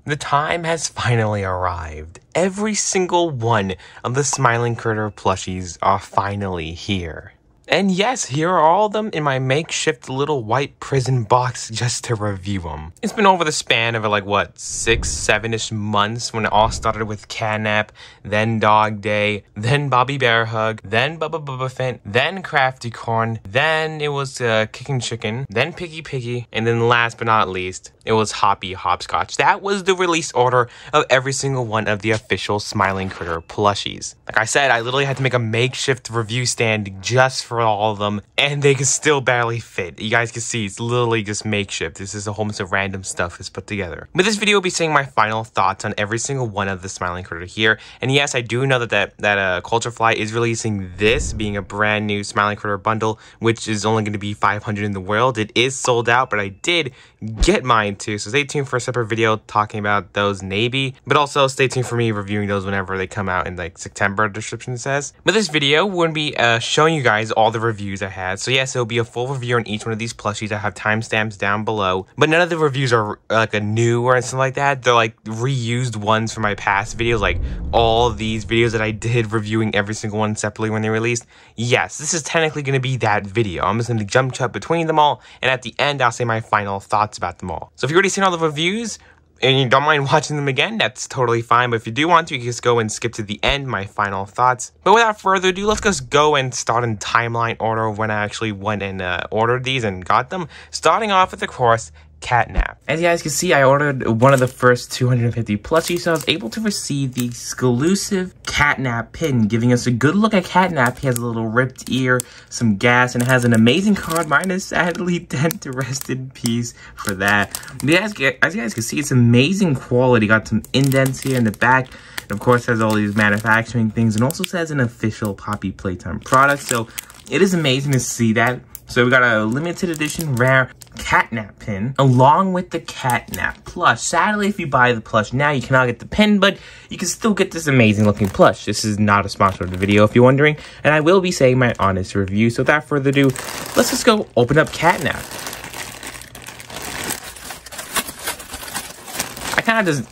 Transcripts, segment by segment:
The time has finally arrived. Every single one of the Smiling Critter plushies are finally here. And yes, here are all of them in my makeshift little white prison box just to review them. It's been over the span of like, what, 6, 7-ish months when it all started with CatNap, then DogDay, then Bearhug, then Bubbaphant, then CraftyCorn, then it was Kickin, then Piggy, and then last but not least, it was Hoppy, Hopscotch. That was the release order of every single one of the official Smiling Critter plushies. Like I said, I literally had to make a makeshift review stand just for all of them, and they can still barely fit. You guys can see it's literally just makeshift. This is a whole bunch of random stuff that's put together. But this video will be saying my final thoughts on every single one of the Smiling Critter here. And yes, I do know that Culturefly is releasing this, being a brand new Smiling Critter bundle, which is only going to be 500 in the world. It is sold out, but I did get mine too, so stay tuned for a separate video talking about those maybe, but also stay tuned for me reviewing those whenever they come out in like September, description says. But this video wouldn't be showing you guys all the reviews I had, so yes, it'll be a full review on each one of these plushies. I have timestamps down below, but none of the reviews are like a new or something like that. They're like reused ones from my past videos, like all of these videos that I did reviewing every single one separately when they released. Yes, this is technically going to be that video. I'm just going to jump cut between them all, and at the end I'll say my final thoughts about them all. So if you've already seen all the reviews and you don't mind watching them again, that's totally fine. But if you do want to, you can just go and skip to the end, my final thoughts. But without further ado, let's just go and start in timeline order when I actually went and ordered these and got them. Starting off with, of course, CatNap. As you guys can see, I ordered one of the first 250 plushies, so I was able to receive the exclusive CatNap pin, giving us a good look at CatNap. He has a little ripped ear, some gas, and it has an amazing card. Mine is sadly dead, to rest in peace for that. But as you guys can see, it's amazing quality. Got some indents here in the back. And of course, has all these manufacturing things, and also says an official Hoppy Playtime product. So it is amazing to see that. So we got a limited edition rare CatNap pin along with the CatNap Plush. Sadly, if you buy the plush now, you cannot get the pin, but you can still get this amazing looking plush. This is not a sponsor of the video if you're wondering, and I will be saying my honest review. So without further ado, let's just go open up CatNap.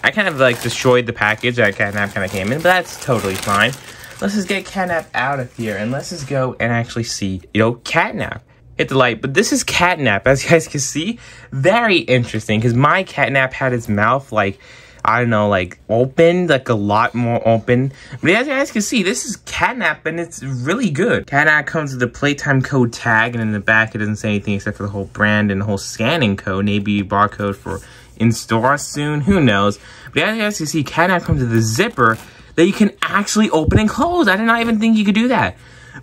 I kind of like destroyed the package that CatNap kind of came in, but that's totally fine. Let's just get CatNap out of here and let's just go and actually see, CatNap. Hit the light, but this is CatNap, as you guys can see. Very interesting, because my CatNap had its mouth, like, I don't know, like, opened, like, a lot more open. But as you guys can see, this is CatNap, and it's really good. CatNap comes with the Playtime code tag, and in the back, it doesn't say anything except for the whole brand and the whole scanning code, maybe barcode for in-store soon, who knows. But as you guys can see, CatNap comes with a zipper that you can actually open and close. I did not even think you could do that.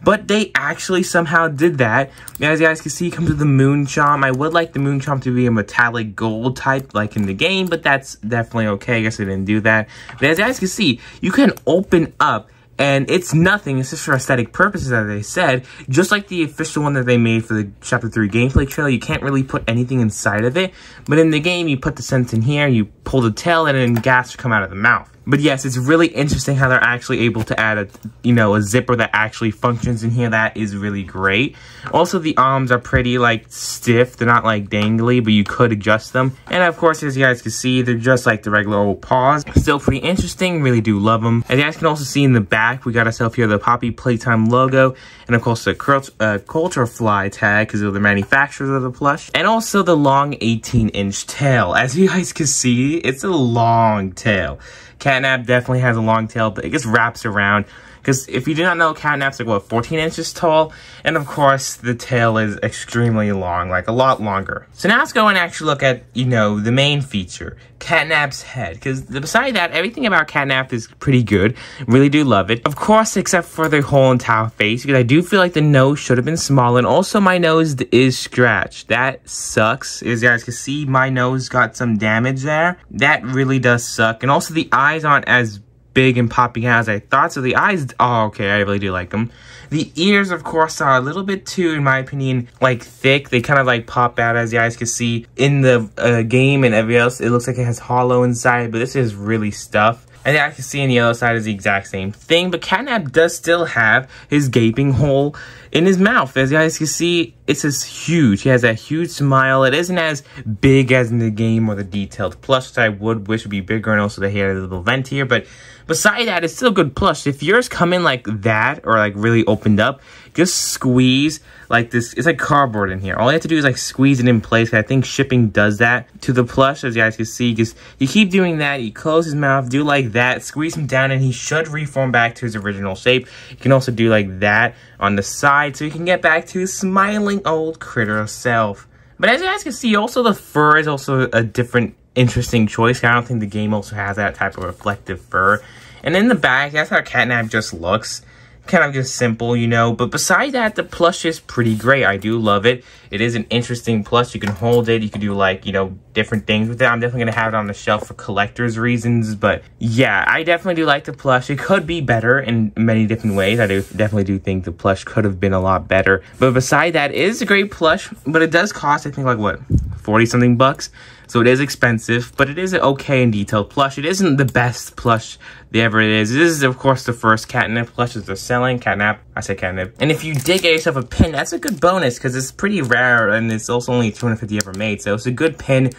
But they actually somehow did that. As you guys can see, it comes with the moon charm. I would like the moon charm to be a metallic gold type like in the game, but that's definitely okay. I guess I didn't do that. But as you guys can see, you can open up and it's nothing. It's just for aesthetic purposes, as they said. Just like the official one that they made for the Chapter 3 gameplay trailer, you can't really put anything inside of it. But in the game, you put the scent in here, you pull the tail, and then gas will come out of the mouth. But yes, it's really interesting how they're actually able to add a zipper that actually functions in here. That is really great. Also, the arms are pretty, like, stiff. They're not, like, dangly, but you could adjust them. And, of course, as you guys can see, they're just like the regular old paws. Still pretty interesting. Really do love them. As you guys can also see in the back, we got ourselves here the Hoppy Playtime logo. And, of course, the Culturefly tag, because they're the manufacturers of the plush. And also the long 18-inch tail. As you guys can see, it's a long tail. CatNap definitely has a long tail, but it just wraps around. Because if you do not know, CatNap's like, what, 14 inches tall? And of course, the tail is extremely long, like a lot longer. So now let's go and actually look at, the main feature, CatNap's head. Because beside that, everything about CatNap is pretty good. Really do love it. Of course, except for the whole entire face, because I do feel like the nose should have been smaller. And also, my nose is scratched. That sucks. As you guys can see, my nose got some damage there. That really does suck. And also, the eyes aren't as big and popping out as I thought. So the eyes, oh, okay, I really do like them. The ears, of course, are a little bit too, in my opinion, like thick. They kind of like pop out, as you guys can see in the game and everything else. It looks like it has hollow inside, but this is really stuff. And I can see on the other side is the exact same thing. But CatNap does still have his gaping hole in his mouth. As you guys can see, it's just huge. He has that huge smile. It isn't as big as in the game or the detailed plush that I would wish would be bigger, and also that he had a little vent here. But beside that, it's still good plush. If yours come in like that or like really opened up, just squeeze like this. It's like cardboard in here. All you have to do is like squeeze it in place. I think shipping does that to the plush, as you guys can see. Just you keep doing that. You close his mouth, do like that, squeeze him down, and he should reform back to his original shape. You can also do like that on the side, so you can get back to his smiling old critter self. But as you guys can see, also the fur is also a different interesting choice. I don't think the game also has that type of reflective fur. And in the back, that's how CatNap just looks. Kind of just simple, you know. But beside that, the plush is pretty great. I do love it. It is an interesting plush. You can hold it. You can do, like, you know, different things with it. I'm definitely going to have it on the shelf for collector's reasons. But yeah, I definitely do like the plush. It could be better in many different ways. I definitely do think the plush could have been a lot better. But beside that, it is a great plush. But it does cost, I think, like, what, 40-something bucks? So it is expensive, but it is an okay and detailed plush. It isn't the best plush there ever is. This is, of course, the first CatNap plush that they're selling. CatNap, I say CatNap. And if you did get yourself a pin, that's a good bonus, because it's pretty rare, and it's also only 250 ever made. So it's a good pin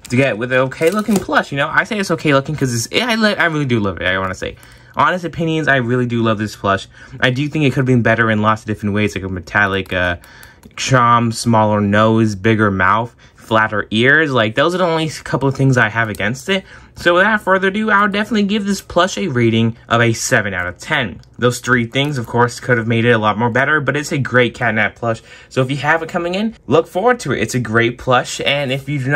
to get with an okay-looking plush, you know? I say it's okay-looking because I really do love it, I want to say. Honest opinions, I really do love this plush. I do think it could have been better in lots of different ways, like a metallic charm, smaller nose, bigger mouth, flatter ears. Like, those are the only couple of things I have against it. So without further ado, I would definitely give this plush a rating of a 7 out of 10. Those three things, of course, could have made it a lot more better, but it's a great CatNap plush. So if you have it coming in, look forward to it. It's a great plush, and if you do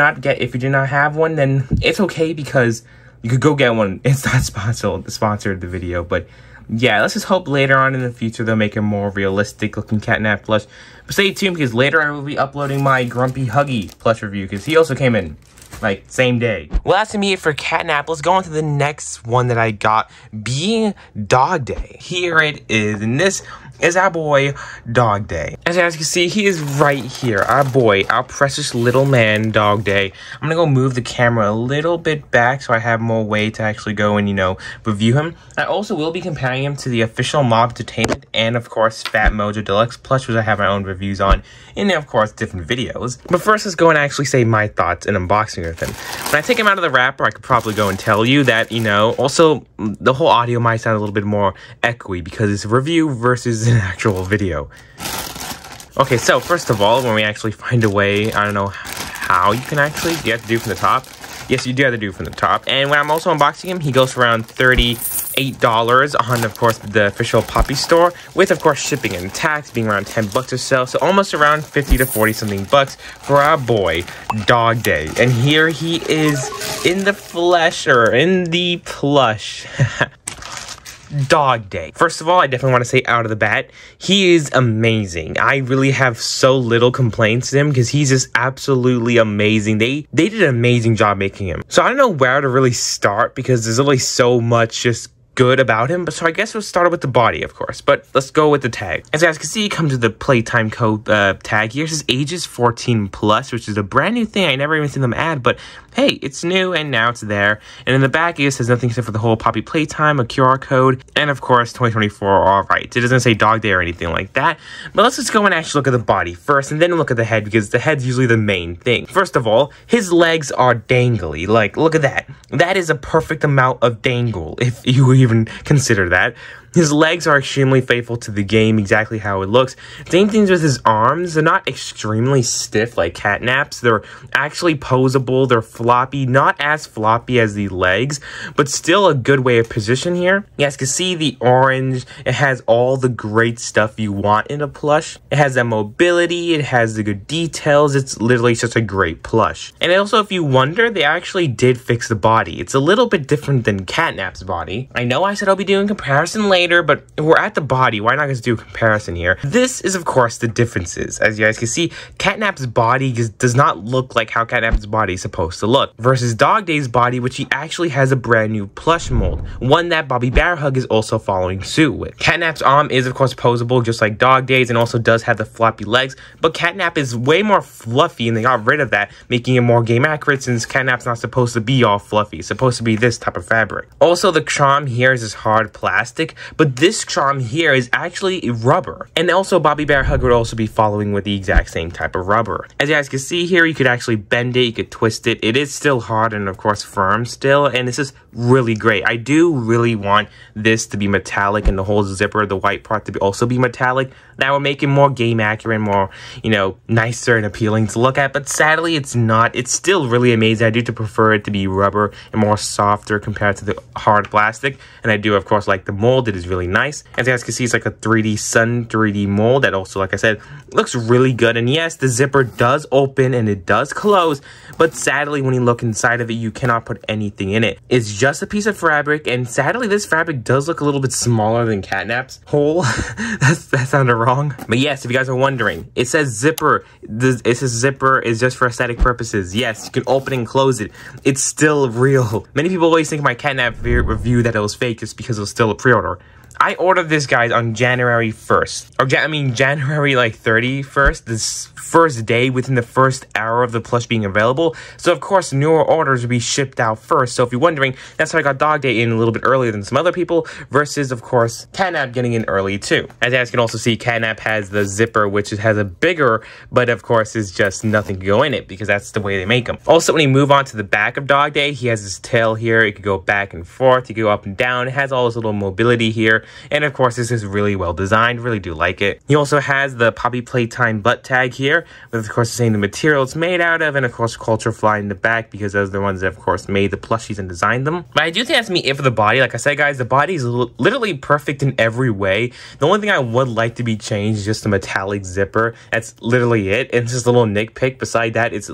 not have one, then it's okay, because you could go get one. It's not sponsored the video, but yeah, let's just hope later on in the future they'll make a more realistic looking CatNap plush. But stay tuned, because later I will be uploading my Grumpy Huggy plush review, because he also came in like same day. Well, that's me for CatNap. Let's go on to the next one that I got, being DogDay. Here it is, and this is our boy DogDay. As you guys can see, he is right here. Our boy, our precious little man, DogDay. I'm gonna go move the camera a little bit back so I have more way to actually go and, you know, review him. I also will be comparing him to the official Mob Entertainment and, of course, Fat Mojo Deluxe Plush, which I have my own reviews on in, of course, different videos. But first, let's go and actually say my thoughts and unboxing with him. When I take him out of the wrapper, I could probably go and tell you that, you know, also the whole audio might sound a little bit more echoey because it's a review versus an actual video. Okay, so first of all, when we actually find a way, I don't know how you can actually, you have to do it from the top. Yes, you do have to do it from the top. And when I'm also unboxing him, he goes for around $38 on, of course, the official Poppy store, with, of course, shipping and tax being around 10 bucks or so. So almost around 50 to 40 something bucks for our boy DogDay. And here he is in the flesh, or in the plush. DogDay. First of all, I definitely want to say out of the bat, he is amazing. I really have so little complaints to him because he's just absolutely amazing. They did an amazing job making him. So I don't know where to really start because there's really so much just good about him, but so I guess we'll start with the body, of course, but let's go with the tag. As you guys can see, it comes with the Playtime code tag here. It says ages 14 plus, which is a brand new thing I never even seen them add, but hey, it's new and now it's there. And in the back, it says nothing except for the whole Poppy Playtime, a QR code, and of course 2024 all rights. It doesn't say DogDay or anything like that, but let's just go and actually look at the body first and then look at the head, because the head's usually the main thing. First of all, his legs are dangly. Like, look at that. That is a perfect amount of dangle, if you even consider that. His legs are extremely faithful to the game, exactly how it looks. Same things with his arms. They're not extremely stiff like CatNap's. They're actually posable. They're floppy. Not as floppy as the legs, but still a good way of position here. You guys can see the orange. It has all the great stuff you want in a plush. It has that mobility. It has the good details. It's literally such a great plush. And also, if you wonder, they actually did fix the body. It's a little bit different than CatNap's body. I know I said I'll be doing comparison later, but we're at the body. Why not just do a comparison here? This is, of course, the differences. As you guys can see, CatNap's body does not look like how CatNap's body is supposed to look, versus DogDay's body, which he actually has a brand new plush mold, one that Bearhug is also following suit with. CatNap's arm is, of course, posable, just like DogDay's, and also does have the floppy legs, but CatNap is way more fluffy, and they got rid of that, making it more game accurate, since CatNap's not supposed to be all fluffy. It's supposed to be this type of fabric. Also, the charm here is this hard plastic, but this charm here is actually rubber. And also Bobby Bearhug would also be following with the exact same type of rubber. As you guys can see here, you could actually bend it, you could twist it. It is still hard and of course firm still, and this is really great. I do really want this to be metallic and the whole zipper, the white part, to also be metallic. That would make it more game accurate, more, you know, nicer and appealing to look at, but sadly it's not. It's still really amazing. I do prefer it to be rubber and more softer compared to the hard plastic, and I do of course like the mold. It is really nice. As you guys can see, it's like a 3D sun 3D mold that also, like I said, looks really good. And yes, the zipper does open and it does close, but sadly when you look inside of it, you cannot put anything in it. It's just a piece of fabric, and sadly this fabric does look a little bit smaller than CatNap's hole. that sounded wrong, but yes, if you guys are wondering, it says zipper. It says zipper is just for aesthetic purposes. Yes, you can open and close it. It's still real. Many people always think my CatNap review that it was fake just because it was still a pre-order. I ordered this, guys, on January 1st. Or, January, like, 31st. This first day within the first hour of the plush being available. So, of course, newer orders will be shipped out first. So, if you're wondering, that's why I got DogDay in a little bit earlier than some other people. Versus, of course, CatNap getting in early, too. As you guys can also see, CatNap has the zipper, which has a bigger, but, of course, is just nothing to go in it. Because that's the way they make them. Also, when you move on to the back of DogDay, he has his tail here. It could go back and forth. You can go up and down. It has all this little mobility here. And of course, this is really well designed. Really do like it. He also has the Poppy Playtime butt tag here, with of course saying the material it's made out of, and of course Culture Fly in the back, because those are the ones that of course made the plushies and designed them. But I do think that's me it for the body. Like I said, guys, the body is literally perfect in every way. The only thing I would like to be changed is just the metallic zipper. That's literally it. And just a little nitpick. Beside that, it's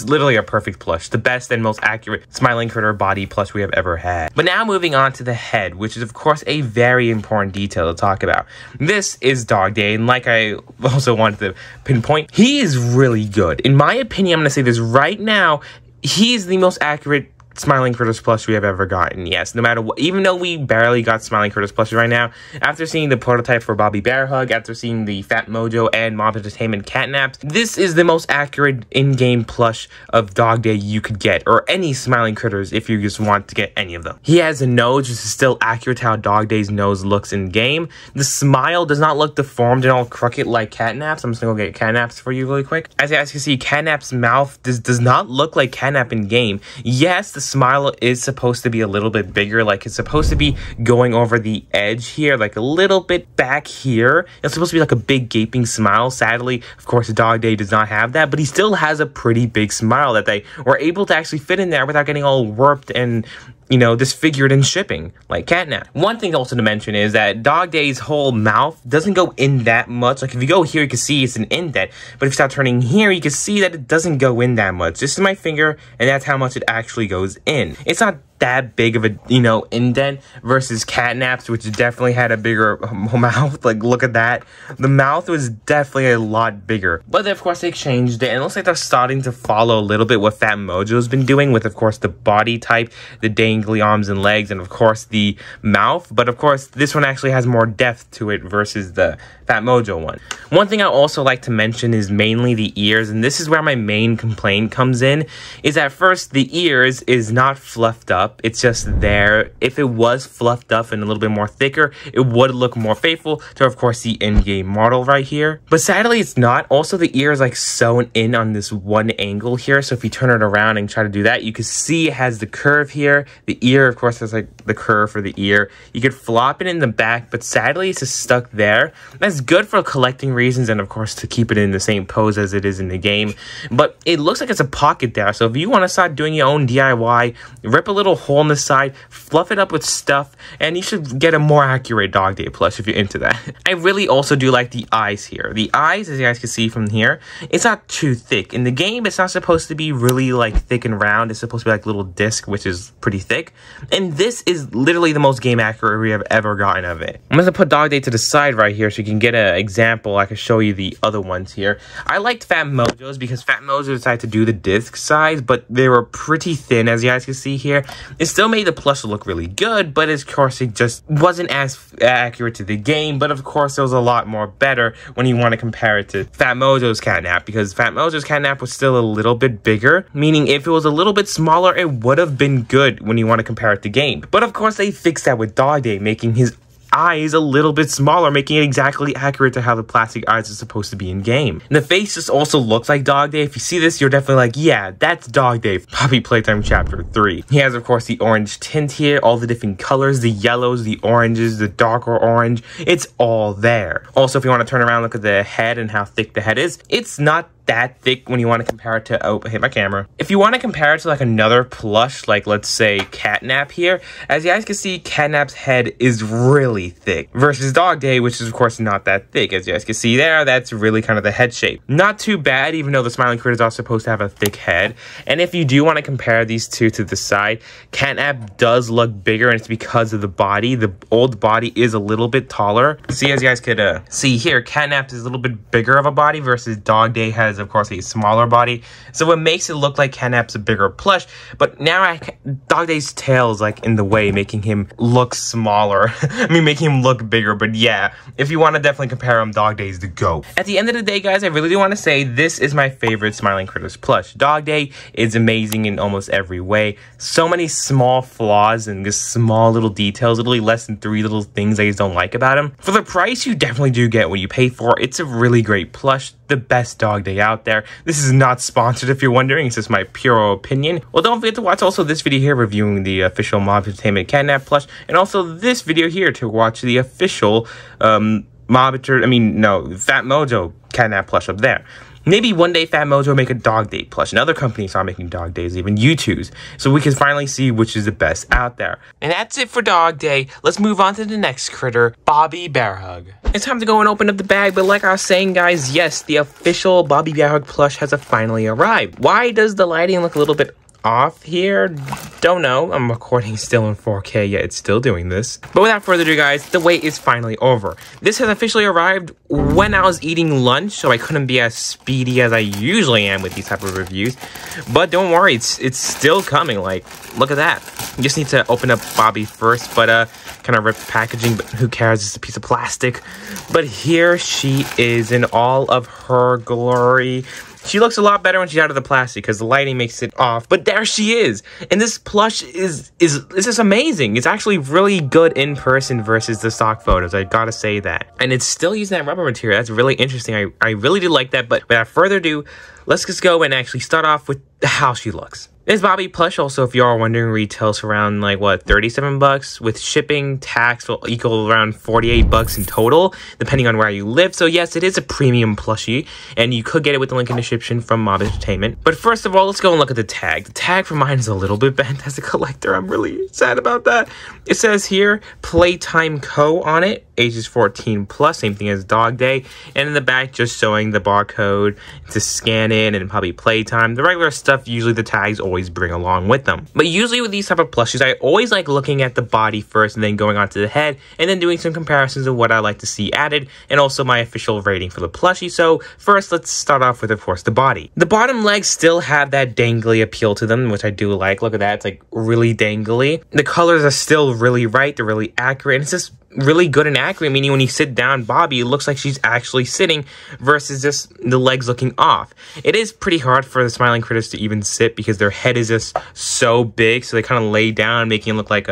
literally a perfect plush. The best and most accurate smiling critter body plush we have ever had. But now moving on to the head, which is of course a very important detail to talk about. This is DogDay, and like I also wanted to pinpoint, he is really good. In my opinion, I'm going to say this right now, he is the most accurate Smiling Critters plush we have ever gotten. Yes, no matter what, even though we barely got Smiling Critters plush right now, after seeing the prototype for Bobby Bearhug, after seeing the Fat Mojo and Mob Entertainment CatNaps, this is the most accurate in-game plush of DogDay you could get, or any Smiling Critters if you just want to get any of them. He has a nose which is still accurate to how DogDay's nose looks in game. The smile does not look deformed and all crooked like CatNap's. I'm just gonna go get CatNap's for you really quick. As you guys can see, CatNap's mouth does not look like CatNap in game. Yes, the smile is supposed to be a little bit bigger, like it's supposed to be going over the edge here, like a little bit back here. It's supposed to be like a big gaping smile. Sadly, of course, DogDay does not have that, but he still has a pretty big smile that they were able to actually fit in there without getting all warped and, you know, disfigured in shipping, like CatNap. One thing also to mention is that DogDay's whole mouth doesn't go in that much. Like, if you go here, you can see it's an indent. But if you start turning here, you can see that it doesn't go in that much. This is my finger, and that's how much it actually goes in. It's not that big of a, you know, indent versus CatNap's, which definitely had a bigger mouth. Like, look at that. The mouth was definitely a lot bigger. But of course, they changed it, and it looks like they're starting to follow a little bit what Fat Mojo's been doing with, of course, the body type, the dangly arms and legs, and of course, the mouth. But of course, this one actually has more depth to it versus the Fat Mojo one. One thing I also like to mention is mainly the ears, and this is where my main complaint comes in, is at first, the ears is not fluffed up. It's just there. If it was fluffed up and a little bit more thicker, it would look more faithful to, of course, the in-game model right here. But sadly, it's not. Also, the ear is like sewn in on this one angle here. So if you turn it around and try to do that, you can see it has the curve here. The ear, of course, has like the curve for the ear. You could flop it in the back, but sadly, it's just stuck there. That's good for collecting reasons and, of course, to keep it in the same pose as it is in the game. But it looks like it's a pocket there. So if you want to start doing your own DIY, rip a little hole in the side, fluff it up with stuff, and you should get a more accurate DogDay plush if you're into that. I really also do like the eyes here. The eyes, as you guys can see from here, it's not too thick. In the game, it's not supposed to be really like thick and round. It's supposed to be like a little disc, which is pretty thick. And this is literally the most game accurate we have ever gotten of it. I'm gonna put DogDay to the side right here so you can get an example. I can show you the other ones here. I liked Fat Mojo's because Fat Mojo decided to do the disc size, but they were pretty thin, as you guys can see here. It still made the plush look really good, but of course it just wasn't as accurate to the game. But of course it was a lot more better when you want to compare it to Fat Mojo's CatNap, because Fat Mojo's CatNap was still a little bit bigger, meaning if it was a little bit smaller, it would have been good when you want to compare it to game. But of course they fixed that with DogDay, making his eyes a little bit smaller, making it exactly accurate to how the plastic eyes are supposed to be in game. And the face just also looks like DogDay. If you see this, you're definitely like, yeah, that's DogDay. Hoppy Playtime Chapter 3. He has, of course, the orange tint here, all the different colors, the yellows, the oranges, the darker orange. It's all there. Also, if you want to turn around, look at the head and how thick the head is. It's not that thick when you want to compare it to, oh, I hit my camera. If you want to compare it to like another plush, like let's say CatNap here, as you guys can see, CatNap's head is really thick versus DogDay, which is of course not that thick. As you guys can see there, that's really kind of the head shape. Not too bad, even though the smiling critters are supposed to have a thick head. And if you do want to compare these two to the side, CatNap does look bigger, and it's because of the body. The old body is a little bit taller. See, as you guys could see here, CatNap is a little bit bigger of a body versus DogDay has, of course, a smaller body, so it makes it look like CatNap's a bigger plush. But now DogDay's tail is like in the way, making him look smaller. I mean, making him look bigger. But yeah, if you want to definitely compare him, DogDay's the GOAT. At the end of the day, guys, I really do want to say this is my favorite Smiling Critters plush. DogDay is amazing in almost every way. So many small flaws and just small little details, literally less than 3 little things I just don't like about him. For the price, you definitely do get what you pay for. It's a really great plush, the best DogDay out there. This is not sponsored if you're wondering, it's just my pure opinion. Well, don't forget to watch also this video here reviewing the official Mob Entertainment CatNap plush, and also this video here to watch the official Fat Mojo CatNap plush up there. Maybe one day Fat Mojo will make a DogDay plush, and other companies are making DogDays, even YouTubes, so we can finally see which is the best out there. And that's it for DogDay. Let's move on to the next critter, Bobby Bearhug. It's time to go and open up the bag, but like I was saying, guys, yes, the official Bobby Bearhug plush has finally arrived. Why does the lighting look a little bit off here? Don't know. I'm recording still in 4K, yet it's still doing this. But without further ado, guys, the wait is finally over. This has officially arrived when I was eating lunch, so I couldn't be as speedy as I usually am with these type of reviews. But don't worry, it's still coming. Like, look at that. You just need to open up Bobby first, but kind of rip the packaging, but who cares? It's a piece of plastic. But here she is in all of her glory. She looks a lot better when she's out of the plastic because the lighting makes it off. But there she is. And this plush is just amazing. It's actually really good in person versus the stock photos. I gotta say that. And it's still using that rubber material. That's really interesting. I really do like that. But without further ado, let's just go and actually start off with how she looks. This Bobby plush, also, if you are wondering, retails for around, like, what, 37 bucks? With shipping, tax will equal around 48 bucks in total, depending on where you live. So, yes, it is a premium plushie, and you could get it with the link in the description from Mob Entertainment. But first of all, let's go and look at the tag. The tag for mine is a little bit bent as a collector. I'm really sad about that. It says here, Playtime Co. on it, ages 14 plus, same thing as DogDay. And in the back, just showing the barcode to scan in and probably Playtime. The regular stuff, usually the tags always bring along with them. But usually with these type of plushies, I always like looking at the body first and then going on to the head and then doing some comparisons of what I like to see added and also my official rating for the plushie. So first, let's start off with, of course, the body. The bottom legs still have that dangly appeal to them, which I do like. Look at that. It's like really dangly. The colors are still really right. They're really accurate. And it's just really good and accurate, meaning when you sit down Bobby, it looks like she's actually sitting versus just the legs looking off. It is pretty hard for the smiling critters to even sit because their head is just so big, so they kind of lay down, making it look like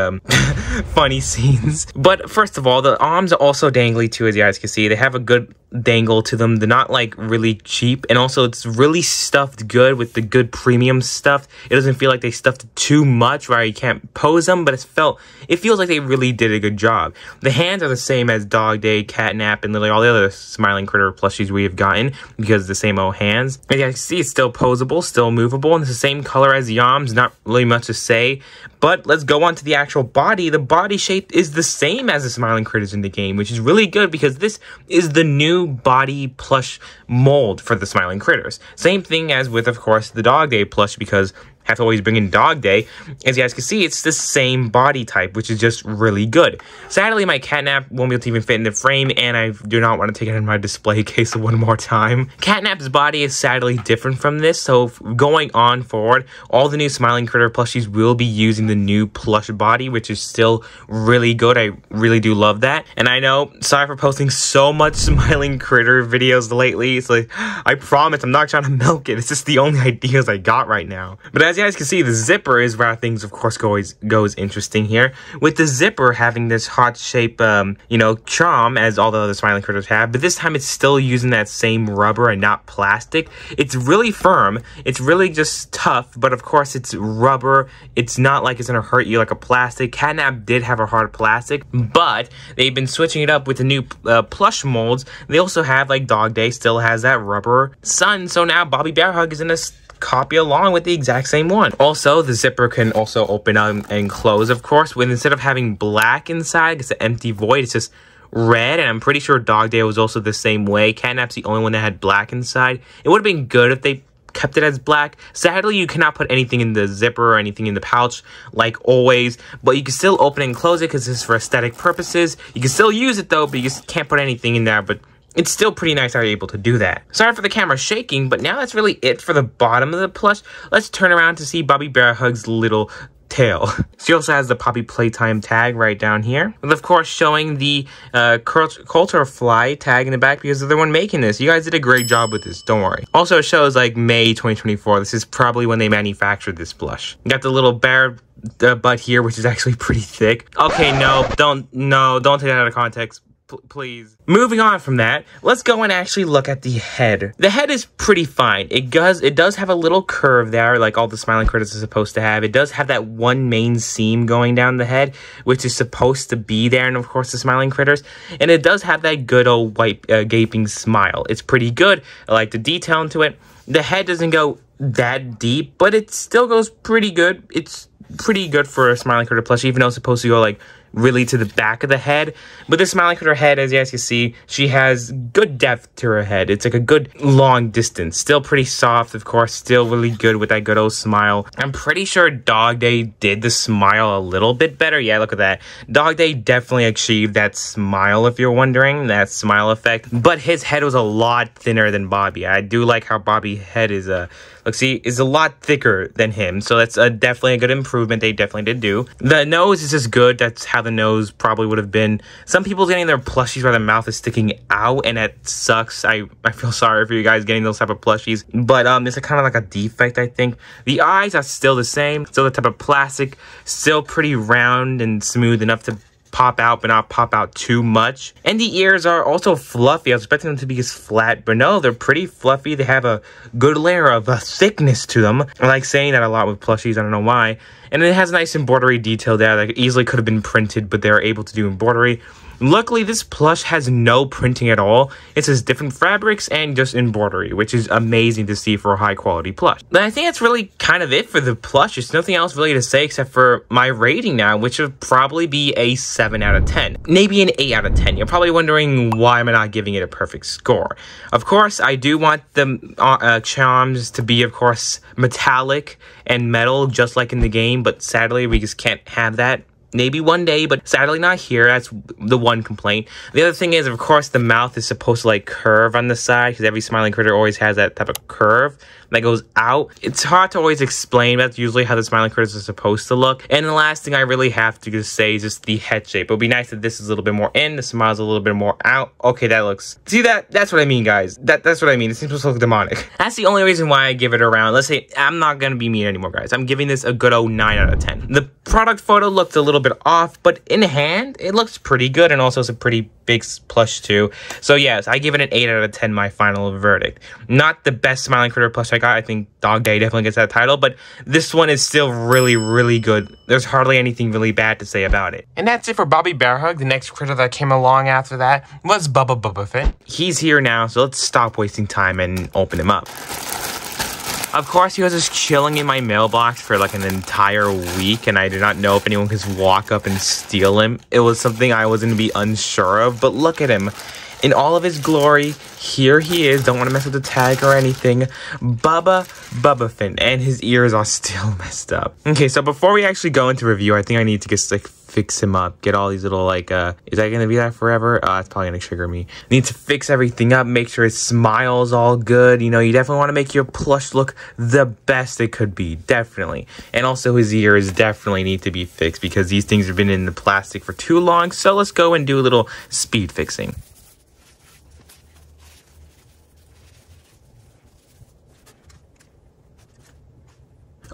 funny scenes. But first of all, the arms are also dangly too, as you guys can see. They have a good dangle to them. They're not like really cheap, and also it's really stuffed good with the good premium stuff. It doesn't feel like they stuffed it too much where you can't pose them, but it feels like they really did a good job. The hands are the same as DogDay, CatNap, and literally all the other smiling critter plushies we have gotten because of the same old hands. And you can see it's still posable, still movable, and it's the same color as Yam's. Not really much to say. But let's go on to the actual body. The body shape is the same as the smiling critters in the game, which is really good because this is the new body plush mold for the smiling critters. Same thing as with, of course, the DogDay plush, because have to always bring in DogDay. As you guys can see, it's the same body type, which is just really good. Sadly, my CatNap won't be able to even fit in the frame, and I do not want to take it in my display case one more time. CatNap's body is sadly different from this, so going on forward, all the new smiling critter plushies will be using the new plush body, which is still really good. I really do love that. And I know, sorry for posting so much smiling critter videos lately. It's like, I promise I'm not trying to milk it. It's just the only ideas I got right now. But as as you guys can see, the zipper is where things, of course, goes interesting here. With the zipper having this heart-shape, you know, charm, as all the other smiling critters have, but this time it's still using that same rubber and not plastic. It's really firm. It's really just tough, but of course, it's rubber. It's not like it's gonna hurt you like a plastic. CatNap did have a hard plastic, but they've been switching it up with the new plush molds. They also have, like, DogDay still has that rubber sun, so now Bobby Bearhug is in a copy along with the exact same one. Also, the zipper can also open up and close, of course, when instead of having black inside, it's an empty void, it's just red, and I'm pretty sure DogDay was also the same way. CatNap's the only one that had black inside. It would have been good if they kept it as black. Sadly, you cannot put anything in the zipper or anything in the pouch like always, but you can still open and close it because this is for aesthetic purposes. You can still use it though, but you just can't put anything in there, but it's still pretty nice how you're able to do that. Sorry for the camera shaking, but now that's really it for the bottom of the plush. Let's turn around to see Bobby Bearhug's little tail. She also has the Poppy Playtime tag right down here, with of course showing the Coulter Fly tag in the back because they're the one making this. You guys did a great job with this, don't worry. Also, it shows like May 2024. This is probably when they manufactured this plush. You got the little bear butt here, which is actually pretty thick. Okay, don't take that out of context. Please. Moving on from that, let's go and actually look at the head. The head is pretty fine. It does have a little curve there, like all the smiling critters are supposed to have. It does have that one main seam going down the head, which is supposed to be there, and of course the smiling critters. And it does have that good old white gaping smile. It's pretty good. I like the detail into it. The head doesn't go that deep, but it still goes pretty good. It's pretty good for a smiling critter plush, even though it's supposed to go like really to the back of the head. But this smiling critter head, as you guys can see, she has good depth to her head. It's like a good long distance. Still pretty soft, of course. Still really good with that good old smile. I'm pretty sure DogDay did the smile a little bit better. Yeah, look at that. DogDay definitely achieved that smile, if you're wondering. That smile effect. But his head was a lot thinner than Bobby. I do like how Bobby's head is a lot thicker than him. So that's definitely a good improvement. They definitely did do. The nose is just good. That's how the nose probably would have been. Some people getting their plushies where the mouth is sticking out, and that sucks. I feel sorry for you guys getting those type of plushies, but it's kind of like a defect, I think. The eyes are still the same, still the type of plastic, still pretty round and smooth enough to pop out, but not pop out too much. And the ears are also fluffy. I was expecting them to be as flat, but no, they're pretty fluffy. They have a good layer of thickness to them. I like saying that a lot with plushies. I don't know why. And it has a nice embroidery detail there that easily could have been printed, but they're able to do embroidery. Luckily, this plush has no printing at all. It says different fabrics and just embroidery, which is amazing to see for a high-quality plush. But I think that's really kind of it for the plush. There's nothing else really to say except for my rating now, which would probably be a 7 out of 10. Maybe an 8 out of 10. You're probably wondering why am I not giving it a perfect score. Of course, I do want the charms to be, of course, metallic and metal, just like in the game, but sadly, we just can't have that. Maybe one day, but sadly not here. That's the one complaint. The other thing is, of course, the mouth is supposed to like curve on the side because every smiling critter always has that type of curve that goes out. It's hard to always explain, but that's usually how the smiling critters are supposed to look. And the last thing I really have to just say is just the head shape. It would be nice if this is a little bit more in, the smile's a little bit more out. Okay, that looks... See that? That's what I mean, guys. That's what I mean. It seems supposed to look demonic. That's the only reason why I give it around. Let's say, I'm not gonna be mean anymore, guys. I'm giving this a good old 9 out of 10. The product photo looked a little bit off, but in hand, it looks pretty good, and also it's a pretty big plush too. So yes, I give it an 8 out of 10, my final verdict. Not the best smiling critter plush I got. I think DogDay definitely gets that title, but this one is still really, really good. There's hardly anything really bad to say about it. And that's it for Bobby Bearhug. The next critter that came along after that was Bubbaphant. He's here now, so let's stop wasting time and open him up. Of course, he was just chilling in my mailbox for like an entire week, and I did not know if anyone could just walk up and steal him. It was something I was going to be unsure of, but look at him. In all of his glory, here he is. Don't want to mess with the tag or anything. Bubbaphant, and his ears are still messed up. Okay, so before we actually go into review, I think I need to just like fix him up. Get all these little like, is that going to be that forever? It's probably going to trigger me. Need to fix everything up, make sure his smile's all good. You know, you definitely want to make your plush look the best it could be, definitely. And also his ears definitely need to be fixed because these things have been in the plastic for too long. So let's go and do a little speed fixing.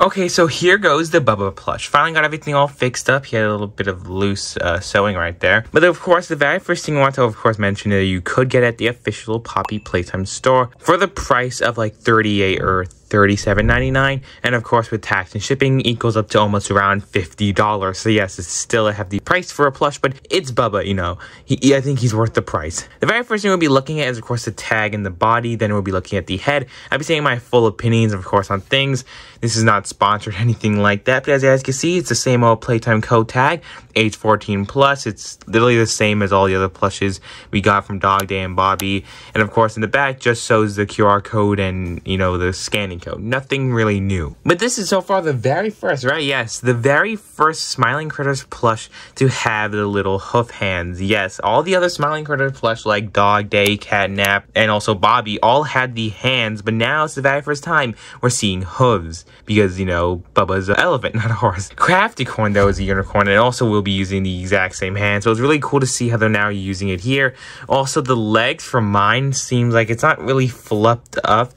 Okay, so here goes the Bubba plush. Finally got everything all fixed up. He had a little bit of loose sewing right there. But of course, the very first thing I want to, of course, mention that you could get at the official Poppy Playtime store for the price of like $38 or $37.99, and of course with tax and shipping equals up to almost around $50. So yes, it's still a hefty price for a plush, but it's Bubba, you know. I think he's worth the price. The very first thing we'll be looking at is of course the tag and the body. Then we'll be looking at the head. I'll be saying my full opinions, of course, on things. This is not sponsored or anything like that, but as you guys can see, it's the same old Playtime code tag, age 14 plus. It's literally the same as all the other plushes we got from DogDay and Bobby. And of course in the back just shows the QR code and, you know, the scanning code. Nothing really new. But this is so far the very first, right? Yes, the very first Smiling Critters plush to have the little hoof hands. Yes, all the other Smiling Critters plush like DogDay, CatNap, and also Bobby all had the hands, but now it's the very first time we're seeing hooves because, you know, Bubba's an elephant, not a horse. CraftyCorn, though, is a unicorn and also will be using the exact same hand, so it's really cool to see how they're now using it here. Also, the legs for mine seems like it's not really fluffed up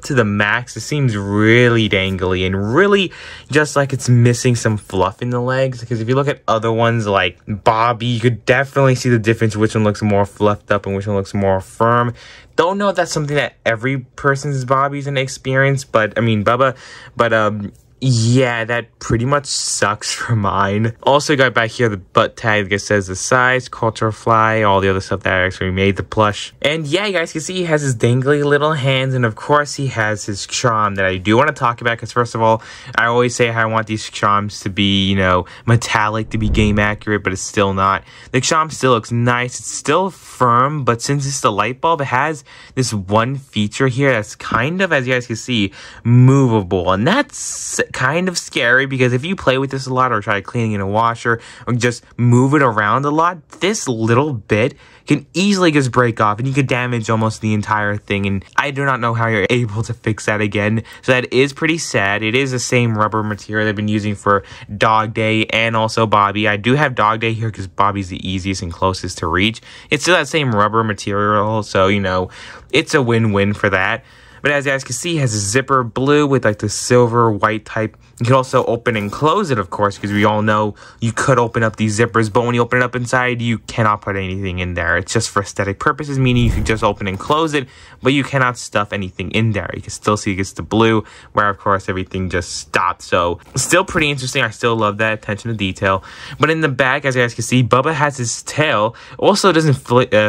to the max. It seems really dangly and really just like it's missing some fluff in the legs, because if you look at other ones like Bobby, you could definitely see the difference, which one looks more fluffed up and which one looks more firm. Don't know if that's something that every person's Bobby's gonna experience, but I mean Bubba, but yeah, that pretty much sucks for mine. Also got back here the butt tag that says the size, culture fly, all the other stuff that actually made the plush. And yeah, you guys can see he has his dangly little hands, and of course he has his charm that I do want to talk about, because first of all, I always say how I want these charms to be, you know, metallic, to be game accurate, but it's still not. The charm still looks nice, it's still firm, but since it's the light bulb, it has this one feature here that's kind of, as you guys can see, movable, and that's kind of scary, because if you play with this a lot or try cleaning in a washer or just move it around a lot, this little bit can easily just break off and you could damage almost the entire thing, and I do not know how you're able to fix that again. So that is pretty sad. It is the same rubber material they've been using for DogDay and also Bobby. I do have DogDay here because Bobby's the easiest and closest to reach. It's still that same rubber material, so you know, it's a win-win for that. But as you guys can see, it has a zipper blue with like the silver white type. You can also open and close it, of course, because we all know you could open up these zippers, but when you open it up inside, you cannot put anything in there. It's just for aesthetic purposes, meaning you can just open and close it, but you cannot stuff anything in there. You can still see it's the blue, where of course everything just stopped. So still pretty interesting. I still love that attention to detail. But in the back, as you guys can see, Bubba has his tail. Also doesn't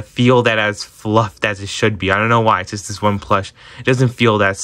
feel that as fluffed as it should be. I don't know why. It's just this one plush. It doesn't feel that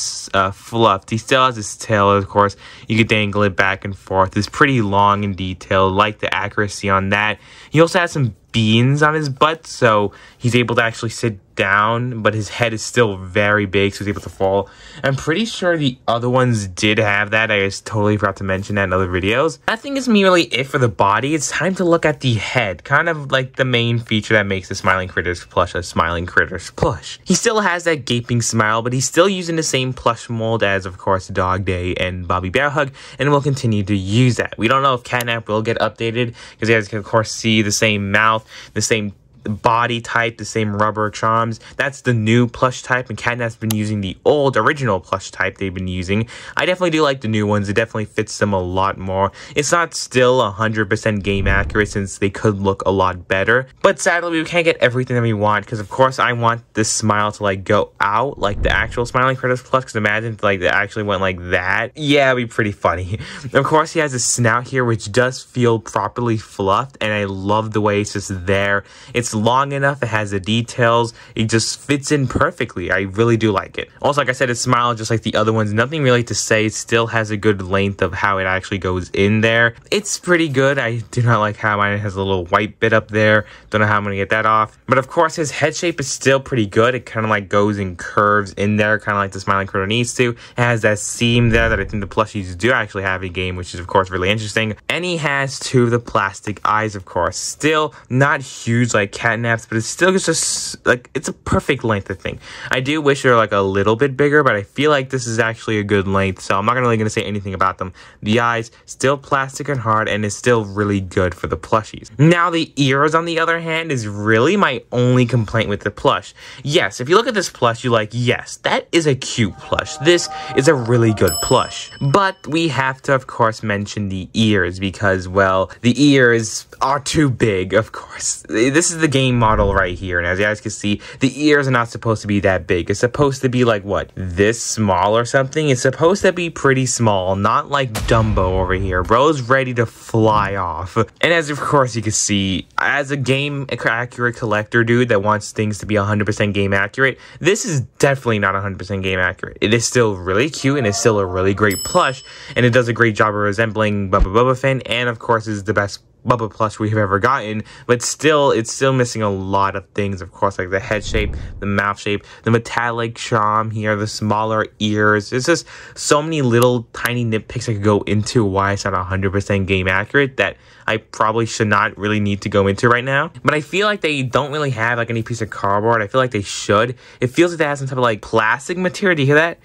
fluffed. He still has his tail, of course. You could dangle it back and forth. It's pretty long and detailed. Like the accuracy on that. He also has some beans on his butt, so he's able to actually sit down, but his head is still very big, so he's able to fall. I'm pretty sure the other ones did have that. I just totally forgot to mention that in other videos. I think it's merely it for the body. It's time to look at the head, kind of like the main feature that makes the Smiling Critters plush a Smiling Critters plush. He still has that gaping smile, but he's still using the same plush mold as, of course, DogDay and Bobby Bearhug, and will continue to use that. We don't know if CatNap will get updated, because you guys can, of course, see the same mouth, the same body type, the same rubber charms. That's the new plush type, and CatNap's been using the old original plush type they've been using. I definitely do like the new ones. It definitely fits them a lot more. It's not still 100% game accurate, since they could look a lot better, but sadly we can't get everything that we want, because of course I want this smile to like go out like the actual Smiling Critters plush, because imagine if like they actually went like that. Yeah, it'd be pretty funny. Of course he has a snout here which does feel properly fluffed, and I love the way it's just there. It's long enough, it has the details, it just fits in perfectly. I really do like it. Also, like I said, it's smile just like the other ones. Nothing really to say. It still has a good length of how it actually goes in there. It's pretty good. I do not like how mine has a little white bit up there. Don't know how I'm gonna get that off. But of course his head shape is still pretty good. It kind of like goes and curves in there, kind of like the Smiling Critter needs to. It has that seam there that I think the plushies do actually have in game, which is of course really interesting. And he has two of the plastic eyes, of course. Still not huge like CatNaps, but it's still just like, it's a perfect length, I think. I do wish they're like a little bit bigger, but I feel like this is actually a good length, so I'm not really going to say anything about them. The eyes, still plastic and hard, and it's still really good for the plushies. Now, the ears, on the other hand, is really my only complaint with the plush. Yes, if you look at this plush, you're like, yes, that is a cute plush. This is a really good plush. But we have to, of course, mention the ears because, well, the ears are too big, of course. This is the game model right here, and as you guys can see, the ears are not supposed to be that big. It's supposed to be like, what, this small or something? It's supposed to be pretty small, not like Dumbo over here. Bro's ready to fly off. And as, of course, you can see, as a game accurate collector dude that wants things to be 100% game accurate, this is definitely not 100% game accurate. It is still really cute, and it's still a really great plush, and it does a great job of resembling Bubbaphant, and of course is the best Bubba plush we've ever gotten, but still, it's still missing a lot of things, of course, like the head shape, the mouth shape, the metallic charm here, the smaller ears. It's just so many little tiny nitpicks I could go into why it's not 100% game accurate that I probably should not really need to go into right now. But I feel like they don't really have like any piece of cardboard. I feel like they should. It feels like they have some type of like plastic material. Do you hear that?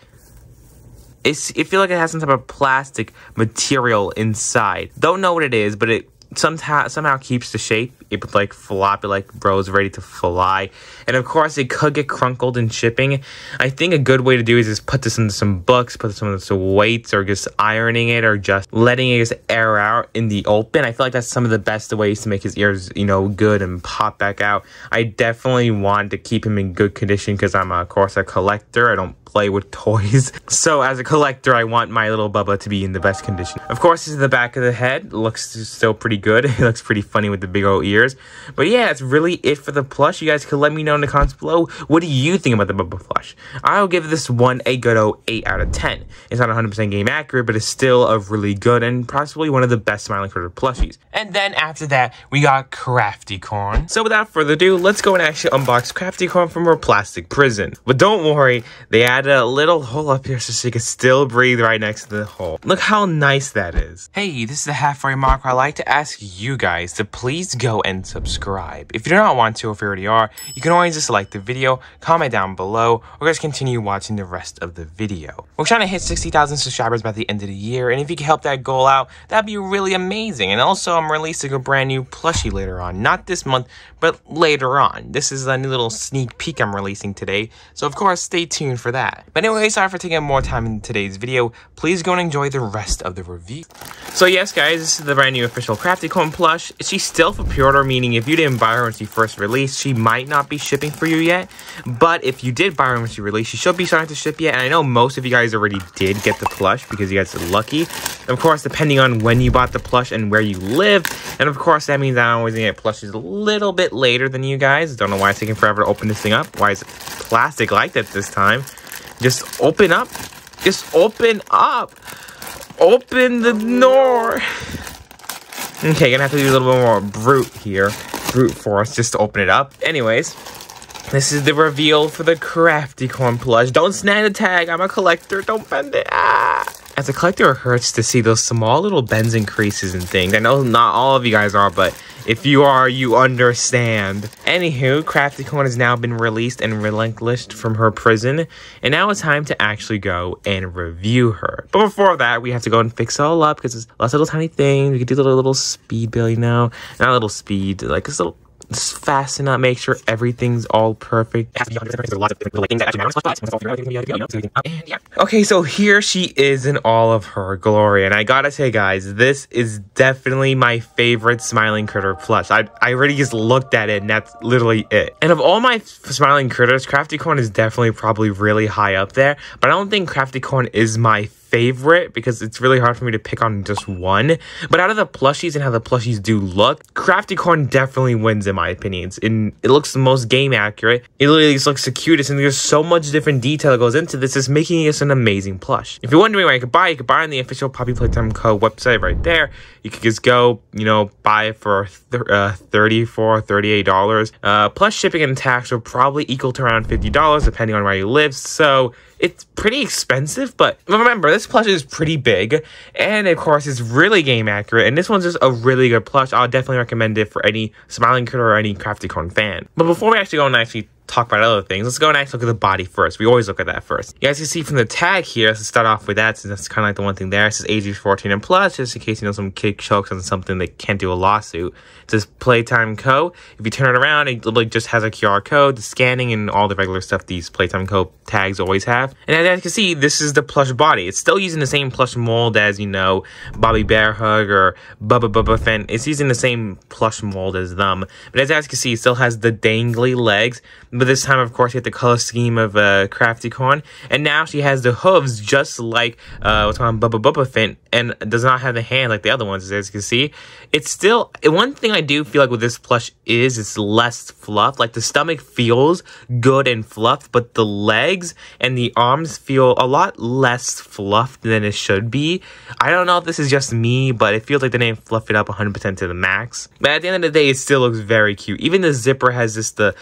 It feels like it has some type of plastic material inside. Don't know what it is, but it somehow keeps the shape. It would like flop it like Bro's ready to fly. And of course, it could get crunkled in shipping. I think a good way to do is just put this into some books, put this into some weights, or just ironing it, or just letting it just air out in the open. I feel like that's some of the best ways to make his ears, you know, good and pop back out. I definitely want to keep him in good condition because I'm, of course, a collector. I don't play with toys. So as a collector, I want my little Bubba to be in the best condition. Of course, this is the back of the head. It looks still pretty good. It looks pretty funny with the big old ears. But yeah, that's really it for the plush. You guys can let me know in the comments below. What do you think about the Bubba plush? I'll give this one a good old 8 out of 10. It's not 100% game accurate, but it's still a really good and possibly one of the best smiling critter plushies. And then after that, we got CraftyCorn. So without further ado, let's go and actually unbox CraftyCorn from her plastic prison. But don't worry, they added a little hole up here so she can still breathe right next to the hole. Look how nice that is. Hey, this is the halfway mark where I like to ask you guys to please go and subscribe. If you do not want to, if you already are, you can always just like the video, comment down below, or just continue watching the rest of the video. We're trying to hit 60,000 subscribers by the end of the year, and if you can help that goal out, that'd be really amazing. And also, I'm releasing a brand new plushie later on. Not this month, but later on. This is a new little sneak peek I'm releasing today, so of course, stay tuned for that. But anyway, sorry for taking more time in today's video. Please go and enjoy the rest of the review. So yes, guys, this is the brand new official CraftyCorn plush. She's still for pre-order, meaning if you didn't buy her when she first released, she might not be shipping for you yet. But if you did buy her when she released, she should be starting to ship yet. And I know most of you guys already did get the plush because you guys are lucky. Of course, depending on when you bought the plush and where you live. And of course, that means I'm always gonna get plushes a little bit later than you guys. Don't know why it's taking forever to open this thing up. Why is it plastic like that this time? Just open up. Just open up. Open the door. Okay, gonna have to do a little bit more brute force just to open it up. Anyways, this is the reveal for the CraftyCorn plush. Don't snag the tag. I'm a collector. Don't bend it. Ah! As a collector, it hurts to see those small little bends and creases and things. I know not all of you guys are, but if you are, you understand. Anywho, CraftyCorn has now been released and relinquished from her prison, and now it's time to actually go and review her. But before that, we have to go and fix it all up because it's lots of little tiny things. We can do a little speed building now. Not a little speed, like this little. Just fasten up, make sure everything's all perfect. It has to be 100% perfect. There's a lot of different things that actually matter. Okay, so here she is in all of her glory. And I gotta say, guys, this is definitely my favorite smiling critter plush. I already just looked at it, and that's literally it. And of all my smiling critters, CraftyCorn is definitely probably really high up there. But I don't think CraftyCorn is my favorite because it's really hard for me to pick on just one. But out of the plushies and how the plushies do look, CraftyCorn definitely wins in my opinion. It looks the most game accurate. It literally just looks the cutest, and there's so much different detail that goes into this. It's making this an amazing plush. If you're wondering where you could buy it on the official Poppy Playtime Co. website right there. You could just go, you know, buy it for $38. Plus shipping and tax will probably equal to around $50 depending on where you live. So it's pretty expensive, but remember, this plush is pretty big, and of course it's really game accurate, and this one's just a really good plush. I'll definitely recommend it for any smiling critter or any CraftyCorn fan. But before we actually go and actually talk about other things, let's go and actually look at the body first. We always look at that first. You guys can see from the tag here, let's start off with that, since that's kind of like the one thing there. It says ages 14 and plus, just in case, you know, some kid chokes on something they can't do a lawsuit. It says Playtime Co. If you turn it around, it literally just has a QR code, the scanning, and all the regular stuff these Playtime Co. tags always have. And as you can see, this is the plush body. It's still using the same plush mold as, you know, Bobby Bearhug or Bubbaphant. It's using the same plush mold as them. But as you can see, it still has the dangly legs. But this time, of course, you have the color scheme of CraftyCorn. And now she has the hooves just like what's called Bubbaphant, and does not have the hand like the other ones, as you can see. It's still, one thing I do feel like with this plush is it's less fluff. Like the stomach feels good and fluffed, but the legs and the arms feel a lot less fluffed than it should be. I don't know if this is just me, but it feels like they didn't fluff it up 100% to the max. But at the end of the day, it still looks very cute. Even the zipper has this the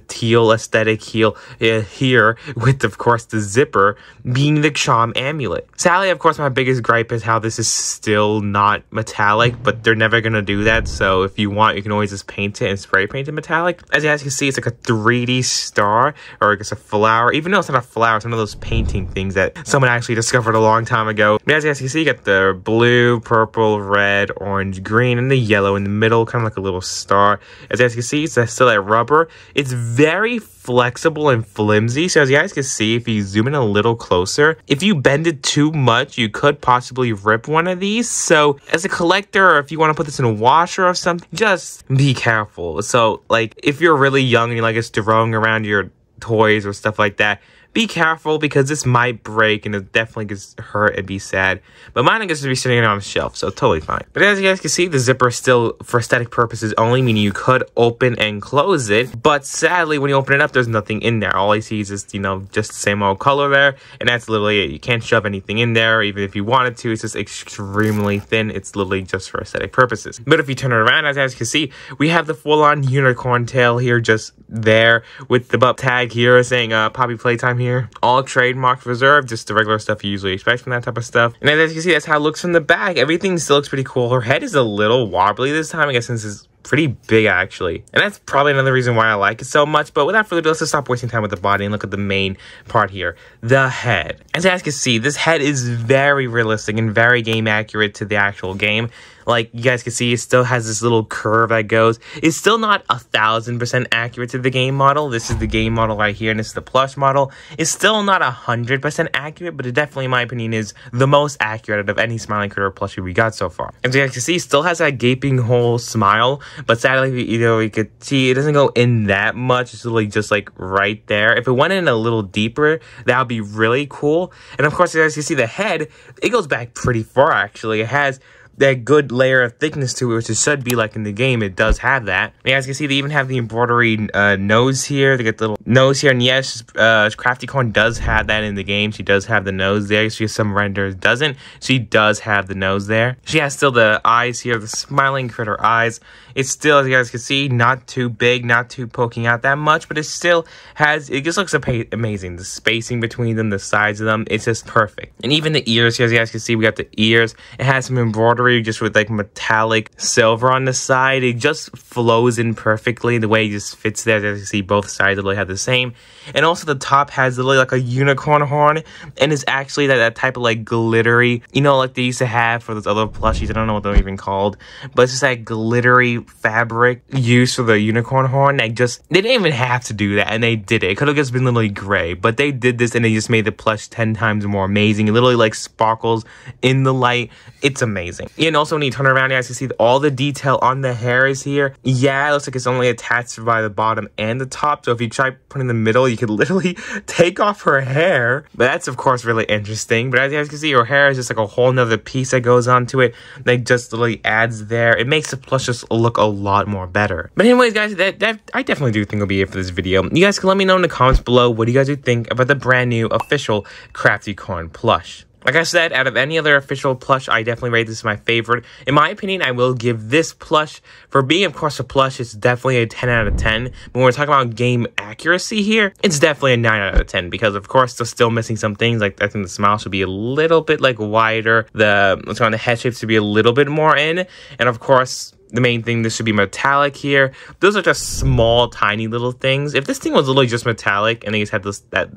teal aesthetic here with, of course, the zipper being the charm amulet. Sadly, of course, my biggest gripe is how this is still not metallic, but they're never gonna do that. So if you want, you can always just paint it and spray paint it metallic. As you guys can see, it's like a 3D star, or I guess a flower. Even though it's not a flower, it's one of those painting things that someone actually discovered a long time ago. But as you guys can see, you got the blue, purple, red, orange, green, and the yellow in the middle, kind of like a little star. As you guys can see, it's still that rubber. It's very flexible and flimsy, so as you guys can see, if you zoom in a little closer, if you bend it too much, you could possibly rip one of these. So as a collector, or if you want to put this in a washer or something, just be careful. So like if you're really young and you like just throwing around your toys or stuff like that, be careful, because this might break and it definitely gets hurt and be sad. But mine gets to be sitting on a shelf, so totally fine. But as you guys can see, the zipper is still for aesthetic purposes only, meaning you could open and close it. But sadly, when you open it up, there's nothing in there. All I see is just, you know, just the same old color there, and that's literally it. You can't shove anything in there, even if you wanted to. It's just extremely thin. It's literally just for aesthetic purposes. But if you turn it around, as you guys can see, we have the full-on unicorn tail here, just there, with the Bubba tag here saying Poppy Playtime here. All trademark reserved, just the regular stuff you usually expect from that type of stuff. And as you can see, that's how it looks from the back. Everything still looks pretty cool. Her head is a little wobbly this time, I guess, since it's pretty big actually, and that's probably another reason why I like it so much. But without further ado, let's just stop wasting time with the body and look at the main part here, the head. As you guys can see, this head is very realistic and very game accurate to the actual game. Like you guys can see, it still has this little curve that goes. It's still not 1000% accurate to the game model. This is the game model right here, and this is the plush model. It's still not 100% accurate, but it definitely, in my opinion, is the most accurate out of any smiling critter plushie we got so far. As you guys can see, it still has that gaping hole smile, but sadly, you know, you could see it doesn't go in that much. It's literally just like right there. If it went in a little deeper, that would be really cool. And of course, as you guys can see, the head, it goes back pretty far actually. It has that good layer of thickness to it, which it should be like in the game. It does have that. And as you can see, they even have the embroidery nose here. They get the little nose here, and yes, CraftyCorn does have that in the game. She does have the nose there. She has some renders doesn't. She does have the nose there. She has still the eyes here, the smiling critter eyes. It's still, as you guys can see, not too big, not too poking out that much, but it still has, it just looks amazing. The spacing between them, the size of them, it's just perfect. And even the ears here, as you guys can see, we got the ears. It has some embroidery just with like metallic silver on the side. It just flows in perfectly. The way it just fits there, as you can see, both sides literally have the same. And also the top has literally like a unicorn horn, and it's actually that type of like glittery, you know, like they used to have for those other plushies. I don't know what they're even called, but it's just that glittery fabric used for the unicorn horn. They didn't even have to do that, and they did it. It could have just been literally gray, but they did this, and they just made the plush 10 times more amazing. It literally like sparkles in the light. It's amazing. And also when you turn around, you guys can see all the detail on the hairs here. Yeah, it looks like it's only attached by the bottom and the top, so if you try putting in the middle, you could literally take off her hair. But that's of course really interesting. But as you guys can see, her hair is just like a whole nother piece that goes onto it, that just literally adds there. It makes the plush just look a lot more better. But anyways, guys, that I definitely do think will be it for this video. You guys can let me know in the comments below, what do you guys think about the brand new official CraftyCorn plush. Like I said, out of any other official plush, I definitely rate this my favorite. In my opinion, I will give this plush, for being, of course, a plush, it's definitely a 10 out of 10. But when we're talking about game accuracy here, it's definitely a 9 out of 10. Because, of course, they're still missing some things. Like, I think the smile should be a little bit, like, wider. The head shape should be a little bit more in. And, of course, the main thing, this should be metallic here. Those are just small, tiny little things. If this thing was literally just metallic and they just had this, that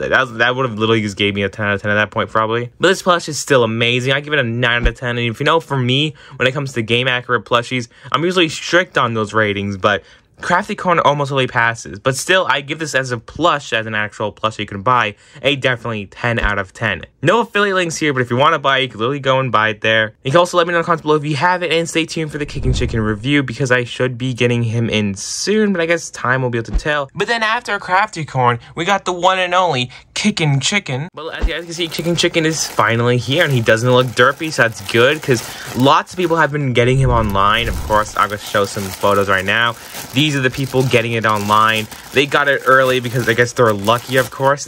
would have literally just gave me a 10 out of 10 at that point, probably. But this plush is still amazing. I give it a 9 out of 10. And if you know, for me, when it comes to game accurate plushies, I'm usually strict on those ratings, but CraftyCorn almost really passes, but still, I give this as a plush, as an actual plush you can buy, a definitely 10 out of 10. No affiliate links here, but if you want to buy it, you can literally go and buy it there. You can also let me know in the comments below if you have it, and stay tuned for the Kickin review, because I should be getting him in soon, but I guess time will be able to tell. But then after CraftyCorn, we got the one and only Kickin. Well, as you guys can see, Kickin is finally here, and he doesn't look derpy, so that's good, because lots of people have been getting him online. Of course, I'm going to show some photos right now. These are the people getting it online. They got it early because I guess they're lucky, of course.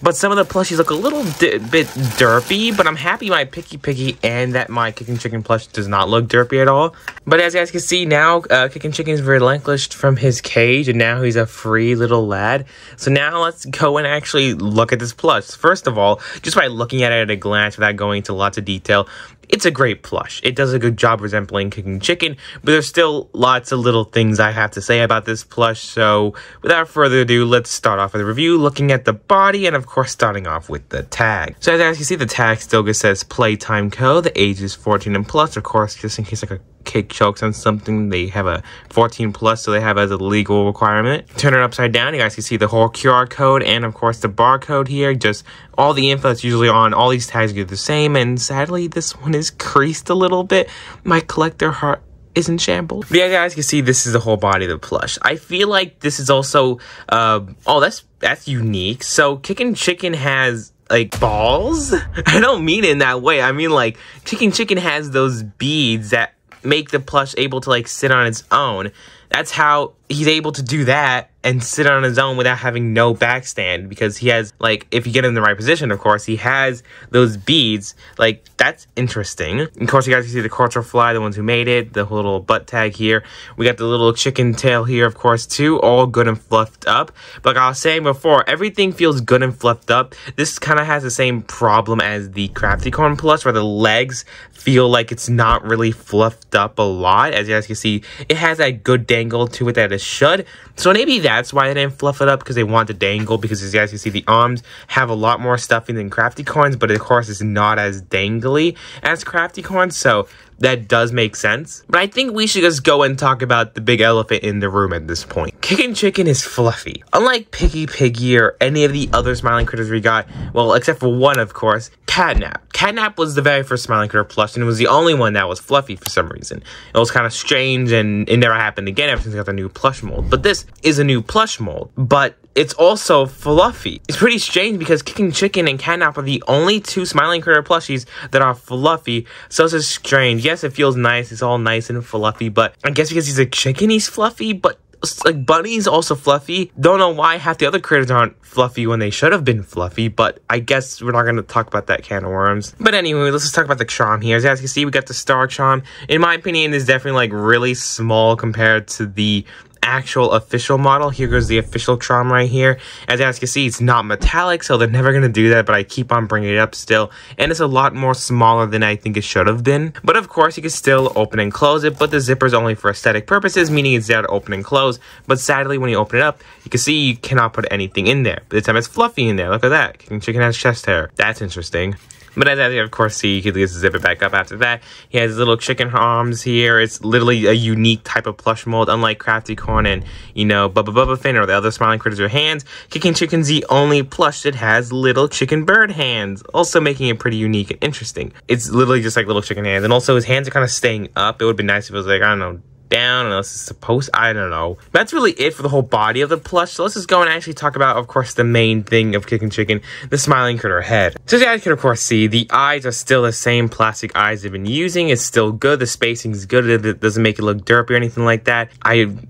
But some of the plushies look a little bit derpy, but I'm happy my Piggy and that my Kickin plush does not look derpy at all. But as you guys can see now, Kickin is relinquished from his cage, and now he's a free little lad. So now let's go and actually look at this plush. First of all, just by looking at it at a glance without going into lots of detail, it's a great plush. It does a good job resembling Kickin, but there's still lots of little things I have to say about this plush. So without further ado, let's start off with a review, looking at the body, and of course starting off with the tag. So as you can see, the tag still just says Playtime Co. The age is 14 and plus, of course, just in case like a kid chokes on something, they have a 14 plus, so they have as a legal requirement. Turn it upside down, you guys can see the whole QR code and of course the barcode here. Just all the info that's usually on all these tags are the same, and sadly this one is creased a little bit. My collector heart is in shambles. But yeah, guys, you can see this is the whole body of the plush. I feel like this is also oh, that's unique. So Kickin has like balls. I don't mean it in that way. I mean like Kickin has those beads that make the plush able to like sit on its own. That's how he's able to do that and sit on his own without having no backstand, because he has, like, if you get him in the right position, of course, he has those beads. Like, that's interesting. Of course, you guys can see the cultural fly, the ones who made it, the little butt tag here. We got the little chicken tail here, of course, too, all good and fluffed up. But like I was saying before, everything feels good and fluffed up. This kind of has the same problem as the CraftyCorn Plush, where the legs feel like it's not really fluffed up a lot. As you guys can see, it has that good dangle to it that it should. So maybe that's why they didn't fluff it up, because they want the dangle, because as you guys can see, the arms have a lot more stuffing than CraftyCorn's, but of course it's not as dangly as CraftyCorn, so that does make sense. But I think we should just go and talk about the big elephant in the room at this point. Kickin is fluffy. Unlike Piggy or any of the other smiling critters we got, well, except for one, of course, CatNap. CatNap was the very first smiling critter plush, and it was the only one that was fluffy for some reason. It was kind of strange, and it never happened again ever since we got the new plush mold. But this is a new plush mold, but it's also fluffy. It's pretty strange because Kickin and CatNap are the only two smiling critter plushies that are fluffy. So it's just strange. Yes, it feels nice. It's all nice and fluffy, but I guess because he's a chicken, he's fluffy, but like Bunny's also fluffy. Don't know why half the other critters aren't fluffy when they should have been fluffy, but I guess we're not going to talk about that can of worms. But anyway, let's just talk about the charm here. As you guys can see, we got the star charm. In my opinion, it's definitely like really small compared to the actual official model. Here goes the official charm right here. As you guys can see, it's not metallic, so they're never going to do that, but I keep on bringing it up still, and it's a lot more smaller than I think it should have been. But of course, you can still open and close it, but the zipper is only for aesthetic purposes, meaning it's there to open and close. But sadly, when you open it up, you can see you cannot put anything in there. But this time it's fluffy in there. Look at that. Kickin has chest hair. That's interesting. But as you of course see, you can just zip it back up after that. He has little chicken arms here. It's literally a unique type of plush mold, unlike CraftyCorn and, you know, Bubbaphant or the other smiling critters with hands. Kickin's the only plush that has little chicken bird hands, also making it pretty unique and interesting. It's literally just like little chicken hands, and also his hands are kind of staying up. It would be nice if it was like, I don't know, down, unless it's supposed, I don't know. That's really it for the whole body of the plush. So let's just go and actually talk about, of course, the main thing of Kickin, the smiling critter head. So as you guys can, of course, see, the eyes are still the same plastic eyes they've been using. It's still good. The spacing is good. It doesn't make it look derpy or anything like that.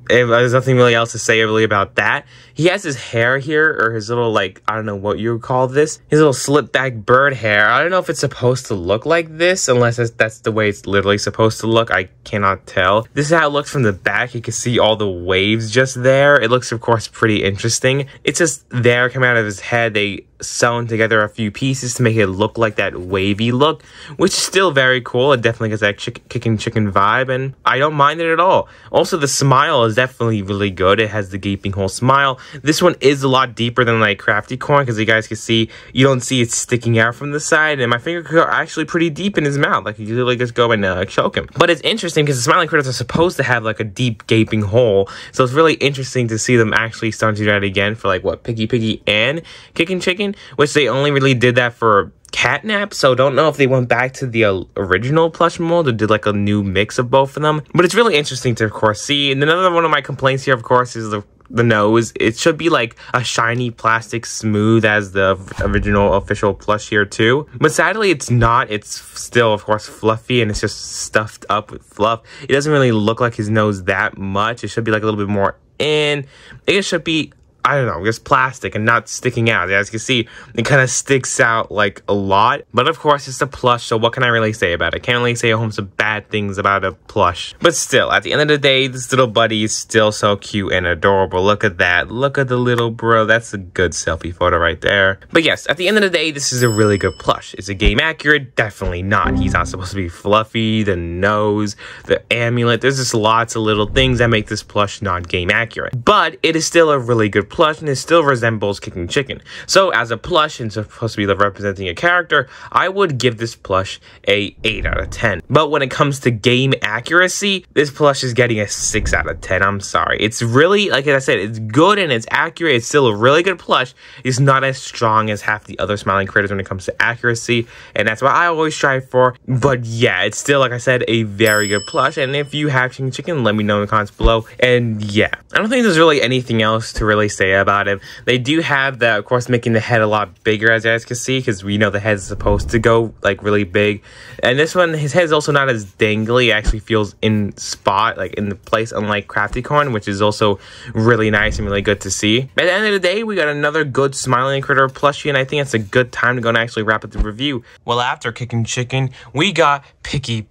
There's nothing really else to say really about that. He has his hair here, or his little, like, I don't know what you would call this. His little slip back bird hair. I don't know if it's supposed to look like this, unless that's the way it's literally supposed to look. I cannot tell. This is how it looks from the back. You can see all the waves just there. It looks, of course, pretty interesting. It's just there coming out of his head. They sewn together a few pieces to make it look like that wavy look, which is still very cool. It definitely gets that Kickin vibe, and I don't mind it at all. Also, the smile is definitely really good. It has the gaping hole smile. This one is a lot deeper than like CraftyCorn, because you guys can see, you don't see it sticking out from the side, and my finger are actually pretty deep in his mouth. Like, you could literally just go and choke him. But it's interesting because the smiling critters are supposed to have like a deep gaping hole, so it's really interesting to see them actually starting to do that again for like what, Piggy and Kickin, which they only really did that for CatNap, so don't know if they went back to the original plush mold or did like a new mix of both of them. But it's really interesting to, of course, see. And another one of my complaints here, of course, is the nose. It should be like a shiny plastic smooth as the original official plush here too, but sadly it's not. It's still, of course, fluffy, and it's just stuffed up with fluff. It doesn't really look like his nose that much. It should be like a little bit more in. It should be, I don't know, just plastic and not sticking out. As you can see, it kind of sticks out like a lot. But of course, it's a plush, so what can I really say about it? Can't really say a whole bunch of bad things about a plush. But still, at the end of the day, this little buddy is still so cute and adorable. Look at that. Look at the little bro. That's a good selfie photo right there. But yes, at the end of the day, this is a really good plush. Is it game accurate? Definitely not. He's not supposed to be fluffy. The nose, the amulet. There's just lots of little things that make this plush not game accurate. But it is still a really good plush, and it still resembles Kickin. So as a plush and supposed to be representing a character, I would give this plush a 8 out of 10. But when it comes to game accuracy, this plush is getting a 6 out of 10. I'm sorry. It's really, like I said, it's good and it's accurate. It's still a really good plush. It's not as strong as half the other smiling critters when it comes to accuracy, and that's what I always strive for. But yeah, it's still, like I said, a very good plush. And if you have Kickin, let me know in the comments below. And yeah, I don't think there's really anything else to really say about him. They do have that, of course, making the head a lot bigger, as you guys can see, because we know the head is supposed to go like really big. And this one, his head is also not as dangly. It actually feels in spot, like in the place, unlike CraftyCorn, which is also really nice and really good to see. But at the end of the day, we got another good smiling critter plushie, and I think it's a good time to go and actually wrap up the review. Well, after Kickin, we got Piggy.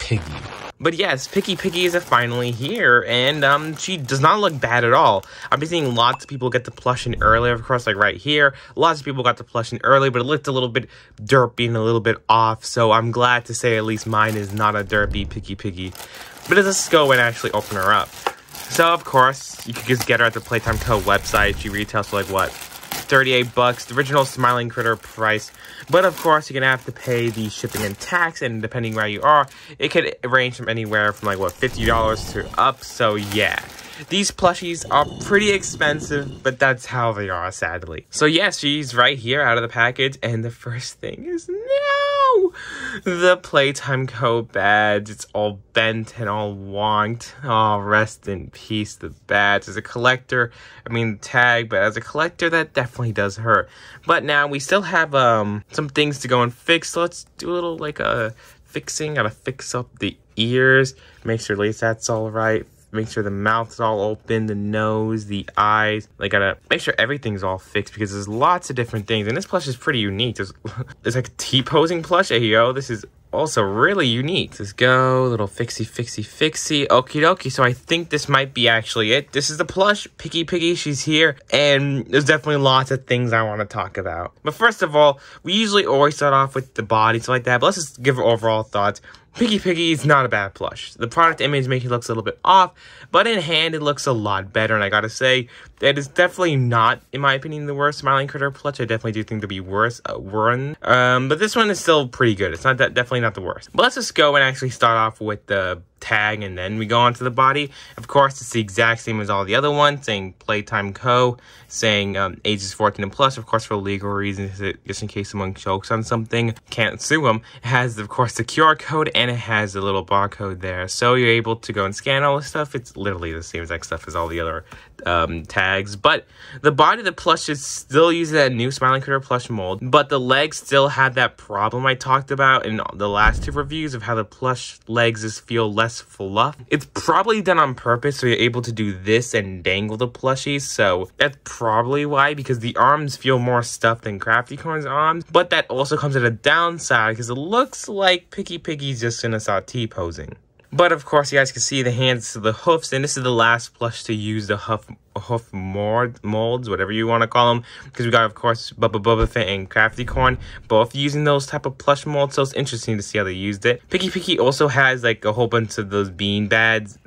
But yes, Piggy is finally here, and she does not look bad at all. I've been seeing lots of people get the plush in earlier, of course, like right here. Lots of people got the plush in early, but it looked a little bit derpy and a little bit off, so I'm glad to say at least mine is not a derpy Piggy. But let's go and actually open her up. So, of course, you could just get her at the Playtime Co. website. She retails for like, what, 38 bucks, the original smiling critter price. But of course, you're gonna have to pay the shipping and tax, and depending where you are, it could range from anywhere from like, what, $50 to up. So yeah, these plushies are pretty expensive, but that's how they are, sadly. So yes, she's right here out of the package, and the first thing is, no! The Playtime Co. badge. It's all bent and all wonked. Oh, rest in peace, the badge. As a collector, I mean tag, but as a collector, that definitely does hurt. But now we still have some things to go and fix. So let's do a little like fixing. Gotta fix up the ears, make sure at least that's all right. Make sure the mouth's all open, the nose, the eyes. Like, gotta make sure everything's all fixed, because there's lots of different things. And this plush is pretty unique. There's like a T-posing plush. Hey, yo, this is also really unique. Let's go, little fixie. Okie dokie. So I think this might be actually it. This is the plush, Piggy. She's here, and there's definitely lots of things I want to talk about. But first of all, we usually always start off with the body, so like that. But let's just give our overall thoughts. Piggy is not a bad plush. The product image makes it look a little bit off, but in hand it looks a lot better, and I gotta say, that is definitely not, in my opinion, the worst smiling critter plush. I definitely do think there'll be worse but this one is still pretty good. It's not definitely not the worst. But let's just go and actually start off with the tag, and then we go on to the body. Of course, it's the exact same as all the other ones, saying Playtime Co, saying ages 14 and plus, of course, for legal reasons, just in case someone chokes on something, can't sue them. It has, of course, the QR code, and it has a little barcode there, so you're able to go and scan all this stuff. It's literally the same exact stuff as all the other tags, but the body of the plush is still using that new Smiling Critter plush mold, but the legs still have that problem I talked about in the last two reviews of how the plush legs just feel less fluff. It's probably done on purpose, so you're able to do this and dangle the plushies, so that's probably why, because the arms feel more stuffed than CraftyCorn's arms, but that also comes at a downside, because it looks like Piggy's just in a saute posing. But of course, you guys can see the hands to the hoofs, and this is the last plush to use the hoof molds, whatever you want to call them, because we got, of course, Bubbaphant and CraftyCorn both using those type of plush molds, so it's interesting to see how they used it. Piggy also has like a whole bunch of those bean bags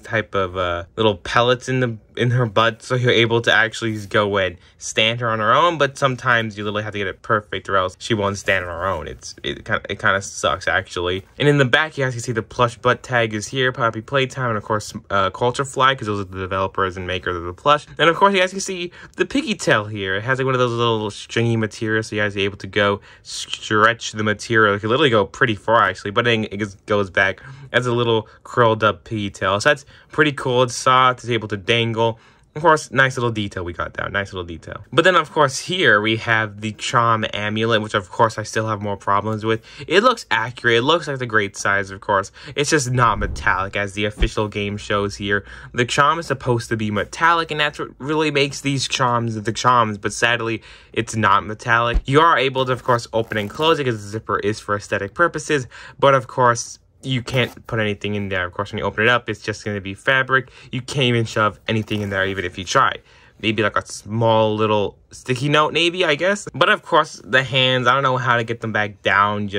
type of little pellets in her butt, so you're able to actually go and stand her on her own, but sometimes you literally have to get it perfect or else she won't stand on her own. It kind of sucks, actually. And in the back, you guys can see the plush butt tag is here, Poppy Playtime, and of course Culture Fly, because those are the developers and makers of the plush. And of course, you guys can see the piggy tail here. It has like one of those little stringy materials, so you guys are able to go stretch the material. It can literally go pretty far, actually, but then it just goes back as a little curled up piggy tail. So that's pretty cool. It's soft, it's able to dangle. Of course, nice little detail we got down. Nice little detail. But then, of course, here we have the charm amulet, which, of course, I still have more problems with. It looks accurate. It looks like the great size, of course. It's just not metallic, as the official game shows here. The charm is supposed to be metallic, and that's what really makes these charms the charms. But sadly, it's not metallic. You are able to, of course, open and close it, because the zipper is for aesthetic purposes. But, of course, you can't put anything in there. Of course, when you open it up, it's just going to be fabric. You can't even shove anything in there, even if you try. Maybe like a small little sticky note, maybe, I guess. But of course, the hands, I don't know how to get them back down.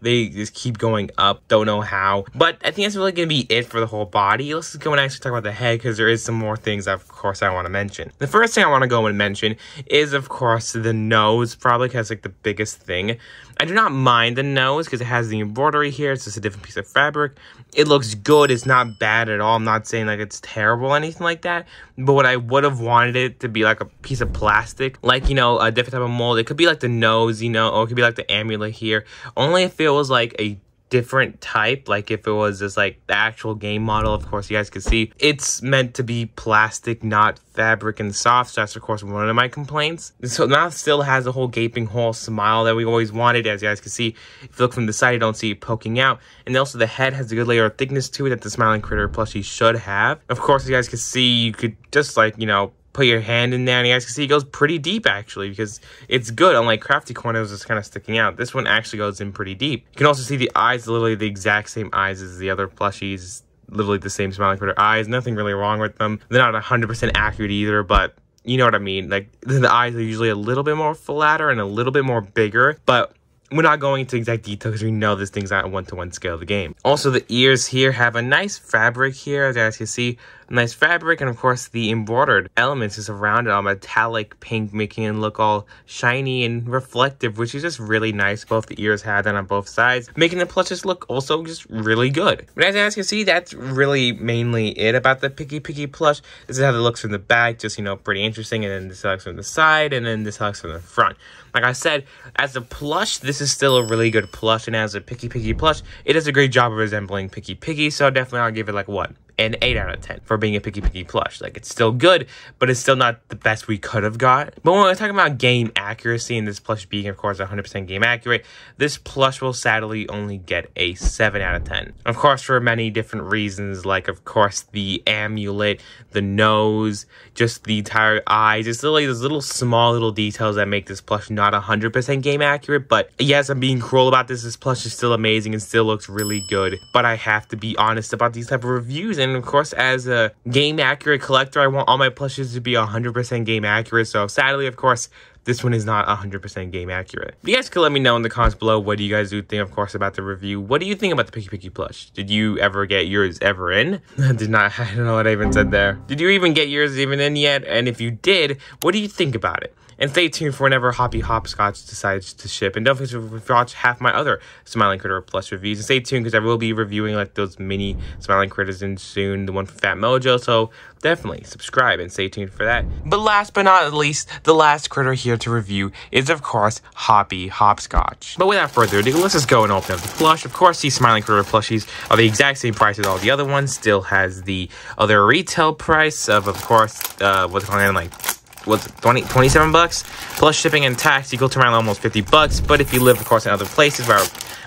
They just keep going up. Don't know how. But I think that's really going to be it for the whole body. Let's just go and actually talk about the head, because there is some more things, of course, I want to mention. The first thing I want to go and mention is, of course, the nose, probably because it's like the biggest thing. I do not mind the nose, because it has the embroidery here. It's just a different piece of fabric. It looks good. It's not bad at all. I'm not saying like it's terrible or anything like that. But what I would have wanted it to be like a piece of plastic, like, you know, a different type of mold. It could be like the nose, you know, or it could be like the amulet here. Only if it was like a different type, like if it was just like the actual game model. Of course, you guys can see it's meant to be plastic, not fabric and soft, so that's of course one of my complaints. So mouth still has a whole gaping hole smile that we always wanted. As you guys can see, if you look from the side, you don't see it poking out, and also the head has a good layer of thickness to it that the Smiling Critter plushie should have. Of course, you guys can see, you could just like, you know, put your hand in there, and you guys can see it goes pretty deep, actually, because it's good. Unlike CraftyCorn, it was just kind of sticking out. This one actually goes in pretty deep. You can also see the eyes, literally the exact same eyes as the other plushies. Literally the same Smiling Critter eyes. Nothing really wrong with them. They're not 100% accurate either, but you know what I mean. Like, the eyes are usually a little bit more flatter and a little bit more bigger, but we're not going into exact detail because we know this thing's not a one-to-one scale of the game. Also, the ears here have a nice fabric here, as you guys can see. Nice fabric, and of course the embroidered elements is around it, all metallic pink, making it look all shiny and reflective, which is just really nice. Both the ears have that on both sides, making the plushes look also just really good. But as you guys can see, that's really mainly it about the Piggy plush. This is how it looks from the back, just, you know, pretty interesting, and then this looks from the side, and then this looks from the front. Like I said, as a plush, this is still a really good plush, and as a Piggy plush, it does a great job of resembling Piggy, so definitely I'll give it like, what, an 8 out of 10 for being a Piggy plush. Like, it's still good, but it's still not the best we could have got. But when we're talking about game accuracy, and this plush being, of course, 100% game accurate, this plush will sadly only get a 7 out of 10. Of course, for many different reasons, like, of course, the amulet, the nose, just the entire eye, just like those little small little details that make this plush not 100% game accurate. But yes, I'm being cruel about this. This plush is still amazing and still looks really good, but I have to be honest about these type of reviews. And of course, as a game accurate collector, I want all my plushes to be 100% game accurate. So sadly, of course, this one is not 100% game accurate. You guys can let me know in the comments below what do you guys do think, of course, about the review. What do you think about the Piggy plush? Did you ever get yours ever in? I don't know what I even said there. Did you even get yours even in yet? And if you did, what do you think about it? And stay tuned for whenever Hoppy Hopscotch decides to ship. And don't forget to watch half my other Smiling Critter Plush reviews. And stay tuned because I will be reviewing like those mini Smiling Critters in soon. The one from Fat Mojo. So definitely subscribe and stay tuned for that. But last but not least, the last critter here to review is of course Hoppy Hopscotch. But without further ado, let's just go and open up the plush. Of course, these Smiling Critter Plushies are the exact same price as all the other ones. Still has the other retail price of course, what's going on like, what's it, 27 bucks plus shipping and tax equal to around almost 50 bucks. But if you live of course in other places where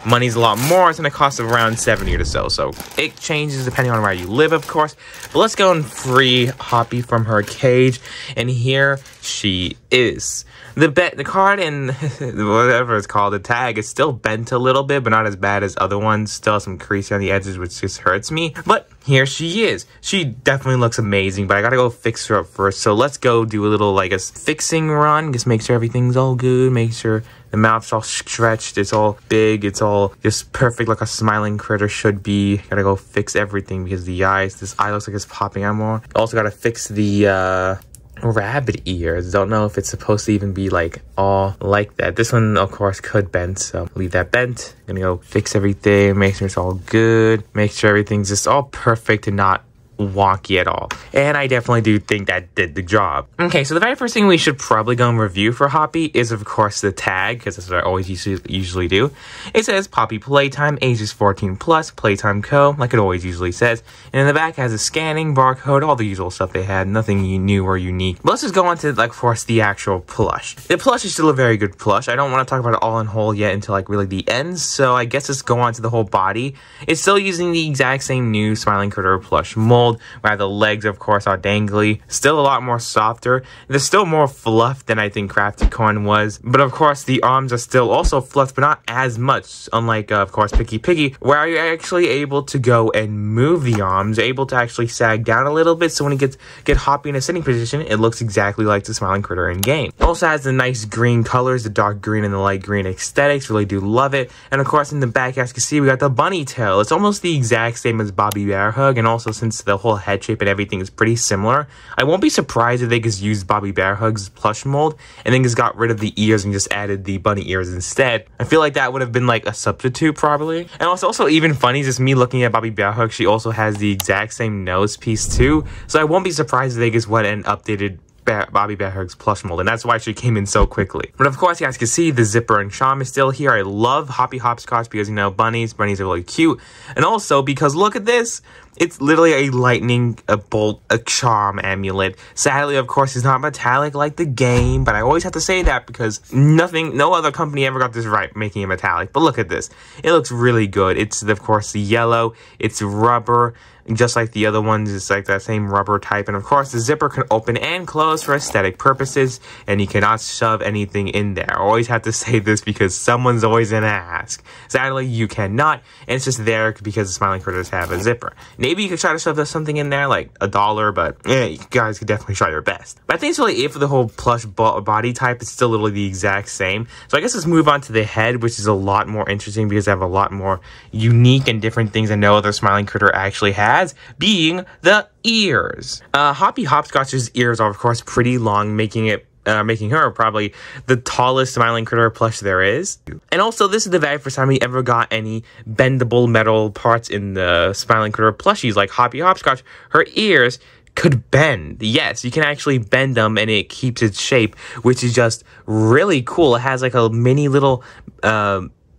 money's a lot more, it's gonna cost around 70 or so it changes depending on where you live, of course. But let's go and free Hoppy from her cage, and here she is. The card and whatever it's called, the tag, is still bent a little bit, but not as bad as other ones. Still has some crease on the edges, which just hurts me. But here she is. She definitely looks amazing, but I gotta go fix her up first. So let's go do a little, like, a fixing run. Just make sure everything's all good. Make sure the mouth's all stretched. It's all big. It's all just perfect, like a smiling critter should be. Gotta go fix everything because the eyes, this eye looks like it's popping out more. Also gotta fix the rabbit ears. Don't know if it's supposed to even be like all like that. This one of course could bend, so leave that bent. Gonna go fix everything, make sure it's all good, make sure everything's just all perfect and not wonky at all. And I definitely do think that did the job. Okay, so the very first thing we should probably go and review for Hoppy is of course the tag, because that's what I always usually do. It says Poppy Playtime, ages 14 plus, Playtime Co, like it always usually says. And in the back has a scanning, barcode, all the usual stuff they had, nothing new or unique. But let's just go on to, like, of course, the actual plush. The plush is still a very good plush. I don't want to talk about it all in whole yet until like really the end, so I guess let's go on to the whole body. It's still using the exact same new Smiling Critter plush mold, where the legs of course are dangly, still a lot more softer. There's still more fluff than I think CraftyCorn was, but of course the arms are still also fluffed, but not as much, unlike of course Piggy, where you're actually able to go and move the arms, able to actually sag down a little bit, so when you get Hoppy in a sitting position, it looks exactly like the Smiling Critter in game. It also has the nice green colors, the dark green and the light green aesthetics, really do love it. And of course in the back, as you can see, we got the bunny tail. It's almost the exact same as Bearhug, and also since the whole head shape and everything is pretty similar, I won't be surprised if they just used Bearhug's plush mold and then just got rid of the ears and just added the bunny ears instead. I feel like that would have been like a substitute probably. And also even funny, just me looking at Bearhug, she also has the exact same nose piece too, so I won't be surprised if they just went and updated Bearhug's plush mold, and that's why she came in so quickly. But of course, you guys can see the zipper and charm is still here. I love Hoppy Hopscotch because, you know, bunnies are really cute, and also because look at this. It's literally a lightning, a bolt, a charm amulet. Sadly, of course, it's not metallic like the game, but I always have to say that because no other company ever got this right, making it metallic. But look at this. It looks really good. It's, of course, the yellow. It's rubber. Just like the other ones, it's like that same rubber type. And of course, the zipper can open and close for aesthetic purposes, and you cannot shove anything in there. I always have to say this because someone's always gonna ask. Sadly, you cannot, and it's just there because the Smiling Critters have a zipper. Maybe you could try to shove something in there, like $1, but yeah, you guys could definitely try your best. But I think it's really it for the whole plush body type. It's still literally the exact same. So I guess let's move on to the head, which is a lot more interesting because they have a lot more unique and different things that no other Smiling Critter actually has. Being the ears. Hoppy Hopscotch's ears are of course pretty long, making her probably the tallest Smiling Critter plush there is. And also, this is the very first time we ever got any bendable metal parts in the Smiling Critter plushies. Like Hoppy Hopscotch, her ears could bend. Yes, you can actually bend them and it keeps its shape, which is just really cool. It has like a mini little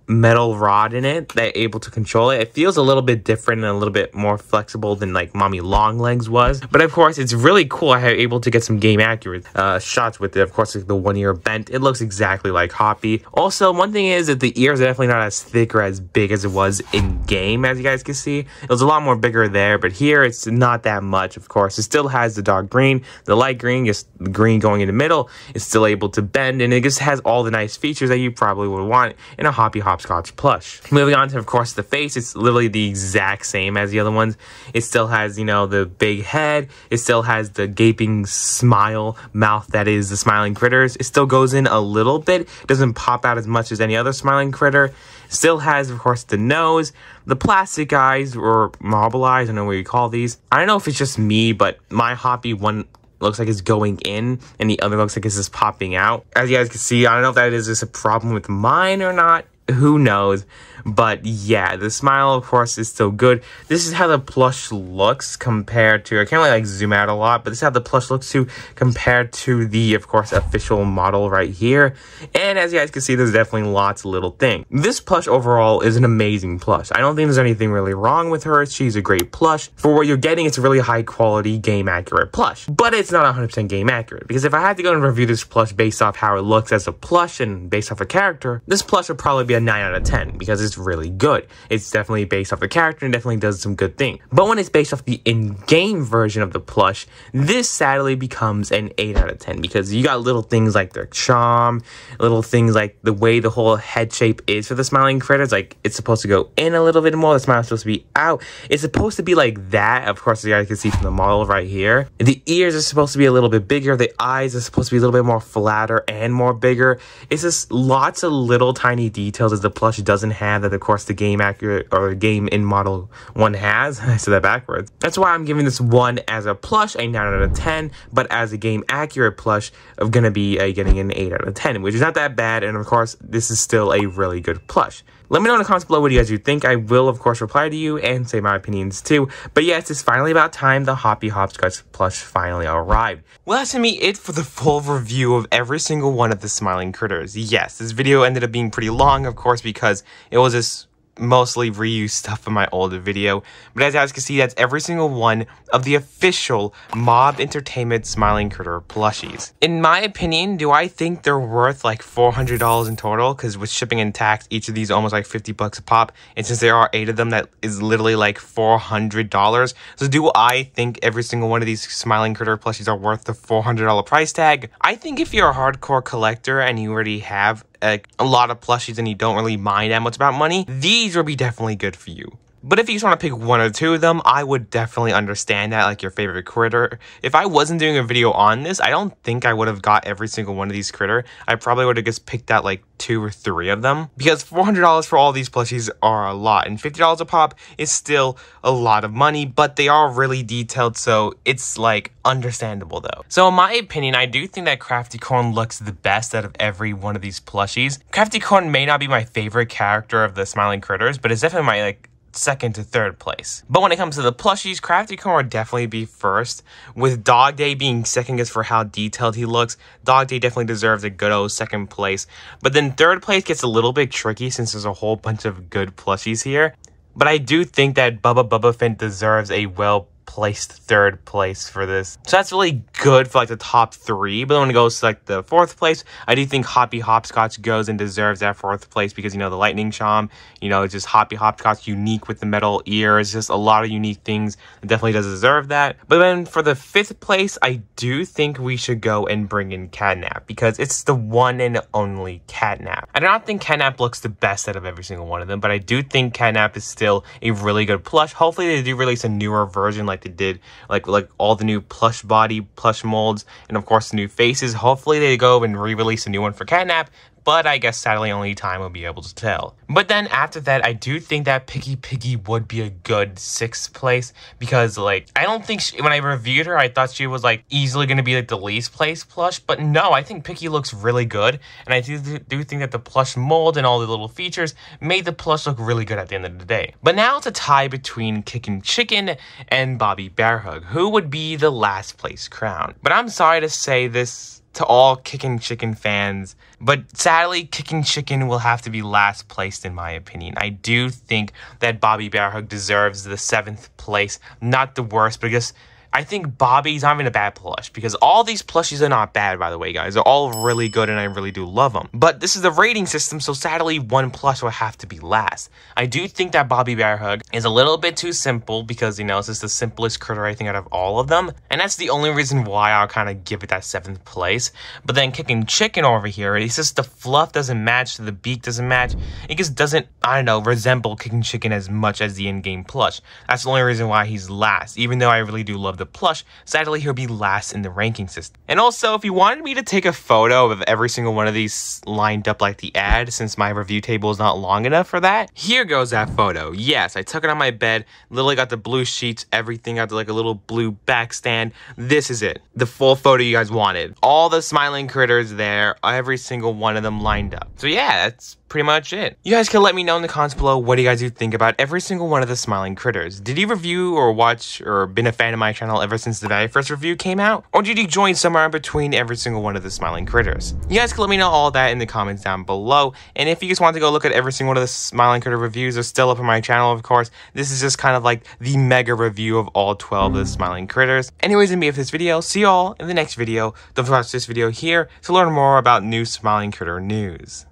metal rod in it that able to control it. It feels a little bit different and a little bit more flexible than like Mommy Longlegs was, but of course it's really cool. I have able to get some game accurate shots with it. Of course, like the one ear bent, it looks exactly like Hoppy. Also, one thing is that the ears are definitely not as thick or as big as it was in game. As you guys can see, it was a lot more bigger there, but here it's not that much. Of course, it still has the dark green, the light green, just the green going in the middle. It's still able to bend, and it just has all the nice features that you probably would want in a Hoppy Hopscotch Hopscotch plush. Moving on to, of course, the face. It's literally the exact same as the other ones. It still has, you know, the big head. It still has the gaping smile mouth that is the smiling critters. It still goes in a little bit. It doesn't pop out as much as any other smiling critter. Still has, of course, the nose, the plastic eyes, or marble eyes, I don't know what you call these. I don't know if it's just me, but my Hoppy one looks like it's going in, and the other looks like it's just popping out. As you guys can see, I don't know if that is just a problem with mine or not. Who knows? But yeah, the smile, of course, is still good. This is how the plush looks compared to, I can't really like zoom out a lot, but this is how the plush looks to compared to the, of course, official model right here. And as you guys can see, there's definitely lots of little things. This plush overall is an amazing plush. I don't think there's anything really wrong with her. She's a great plush. For what you're getting, it's a really high quality, game accurate plush. But it's not 100% game accurate, because if I had to go and review this plush based off how it looks as a plush and based off a character, this plush would probably be a 9 out of 10, because it's really good. It's definitely based off the character and definitely does some good things. But when it's based off the in-game version of the plush, this sadly becomes an 8 out of 10, because you got little things like their charm, little things like the way the whole head shape is for the smiling critters. Like, it's supposed to go in a little bit more, the smile's supposed to be out. It's supposed to be like that, of course, as you guys can see from the model right here. The ears are supposed to be a little bit bigger, the eyes are supposed to be a little bit more flatter and more bigger. It's just lots of little tiny details that the plush doesn't have that, of course, the game accurate or game in model one has. I said that backwards. That's why I'm giving this one as a plush a 9 out of 10, but as a game accurate plush, I'm gonna be getting an 8 out of 10, which is not that bad. And of course, this is still a really good plush. Let me know in the comments below what you guys think. I will, of course, reply to you and say my opinions too. But yes, it's finally about time the Hoppy Hopscotch plush finally arrived. Well, that's gonna be it for the full review of every single one of the smiling critters. Yes, this video ended up being pretty long, of course, because it was just mostly reused stuff from my older video. But as you guys can see, that's every single one of the official Mob Entertainment Smiling Critter plushies. In my opinion, do I think they're worth like $400 in total? Because with shipping and tax, each of these almost like 50 bucks a pop. And since there are 8 of them, that is literally like $400. So do I think every single one of these Smiling Critter plushies are worth the $400 price tag? I think if you're a hardcore collector and you already have a lot of plushies and you don't really mind that much about money, these will be definitely good for you. But if you just want to pick 1 or 2 of them, I would definitely understand that, like your favorite critter. If I wasn't doing a video on this, I don't think I would have got every single one of these critter. I probably would have just picked out like 2 or 3 of them, because $400 for all these plushies are a lot, and $50 a pop is still a lot of money, but they are really detailed, so it's like understandable though. So in my opinion, I do think that CraftyCorn looks the best out of every one of these plushies. CraftyCorn may not be my favorite character of the smiling critters, but it's definitely my like second to third place. But when it comes to the plushies, CraftyCorn would definitely be first, with DogDay being second just for how detailed he looks. DogDay definitely deserves a good old second place. But then third place gets a little bit tricky since there's a whole bunch of good plushies here. But I do think that Bubbaphant deserves a well-placed third place for this. So that's really good for like the top 3. But when it goes to like the 4th place, I do think Hoppy Hopscotch goes and deserves that 4th place, because, you know, the lightning charm, you know, it's just Hoppy Hopscotch unique with the metal ears, just a lot of unique things. It definitely does deserve that. But then for the 5th place, I do think we should go and bring in CatNap, because it's the one and only CatNap. I do not think CatNap looks the best out of every single one of them, but I do think CatNap is still a really good plush. Hopefully they do release a newer version like they did, like all the new plush body, plush molds, and of course the new faces. Hopefully they go and re-release a new one for CatNap, but I guess sadly only time will be able to tell. But then after that, I do think that Piggy would be a good 6th place, because like I don't think when I reviewed her, I thought she was like easily going to be like the least place plush, but no, I think Piggy looks really good, and I do think that the plush mold and all the little features made the plush look really good at the end of the day. But now it's a tie between Kickin and Bearhug, who would be the last place crown. But I'm sorry to say this to all Kickin fans, but sadly Kickin will have to be last placed in my opinion. I do think that Bearhug deserves the 7th place, not the worst, but I guess I think Bobby's not even a bad plush, because all these plushies are not bad, by the way, guys. They're all really good, and I really do love them. But this is the rating system, so sadly, one plush will have to be last. I do think that Bobby Bearhug is a little bit too simple, because, you know, it's just the simplest critter, I think, out of all of them. And that's the only reason why I'll kind of give it that 7th place. But then Chicken over here, it's just the fluff doesn't match, the beak doesn't match. It just doesn't, I don't know, resemble Chicken as much as the in-game plush. That's the only reason why he's last, even though I really do love the plush. Sadly, he'll be last in the ranking system. And also, if you wanted me to take a photo of every single one of these lined up like the ad, since my review table is not long enough for that, here goes that photo. Yes, I took it on my bed, literally got the blue sheets, everything, got like a little blue back stand. This is it, the full photo you guys wanted. All the smiling critters there, every single one of them lined up. So yeah, that's pretty much it. You guys can let me know in the comments below what do you guys do think about every single one of the smiling critters. Did you review or watch or been a fan of my channel ever since the very first review came out? Or did you join somewhere in between every single one of the smiling critters? You guys can let me know all that in the comments down below. And if you just want to go look at every single one of the smiling critter reviews, they're still up on my channel, of course. This is just kind of like the mega review of all 12 of the smiling critters. Anyways, in me of this video, see y'all in the next video. Don't forget to watch this video here to learn more about new smiling critter news.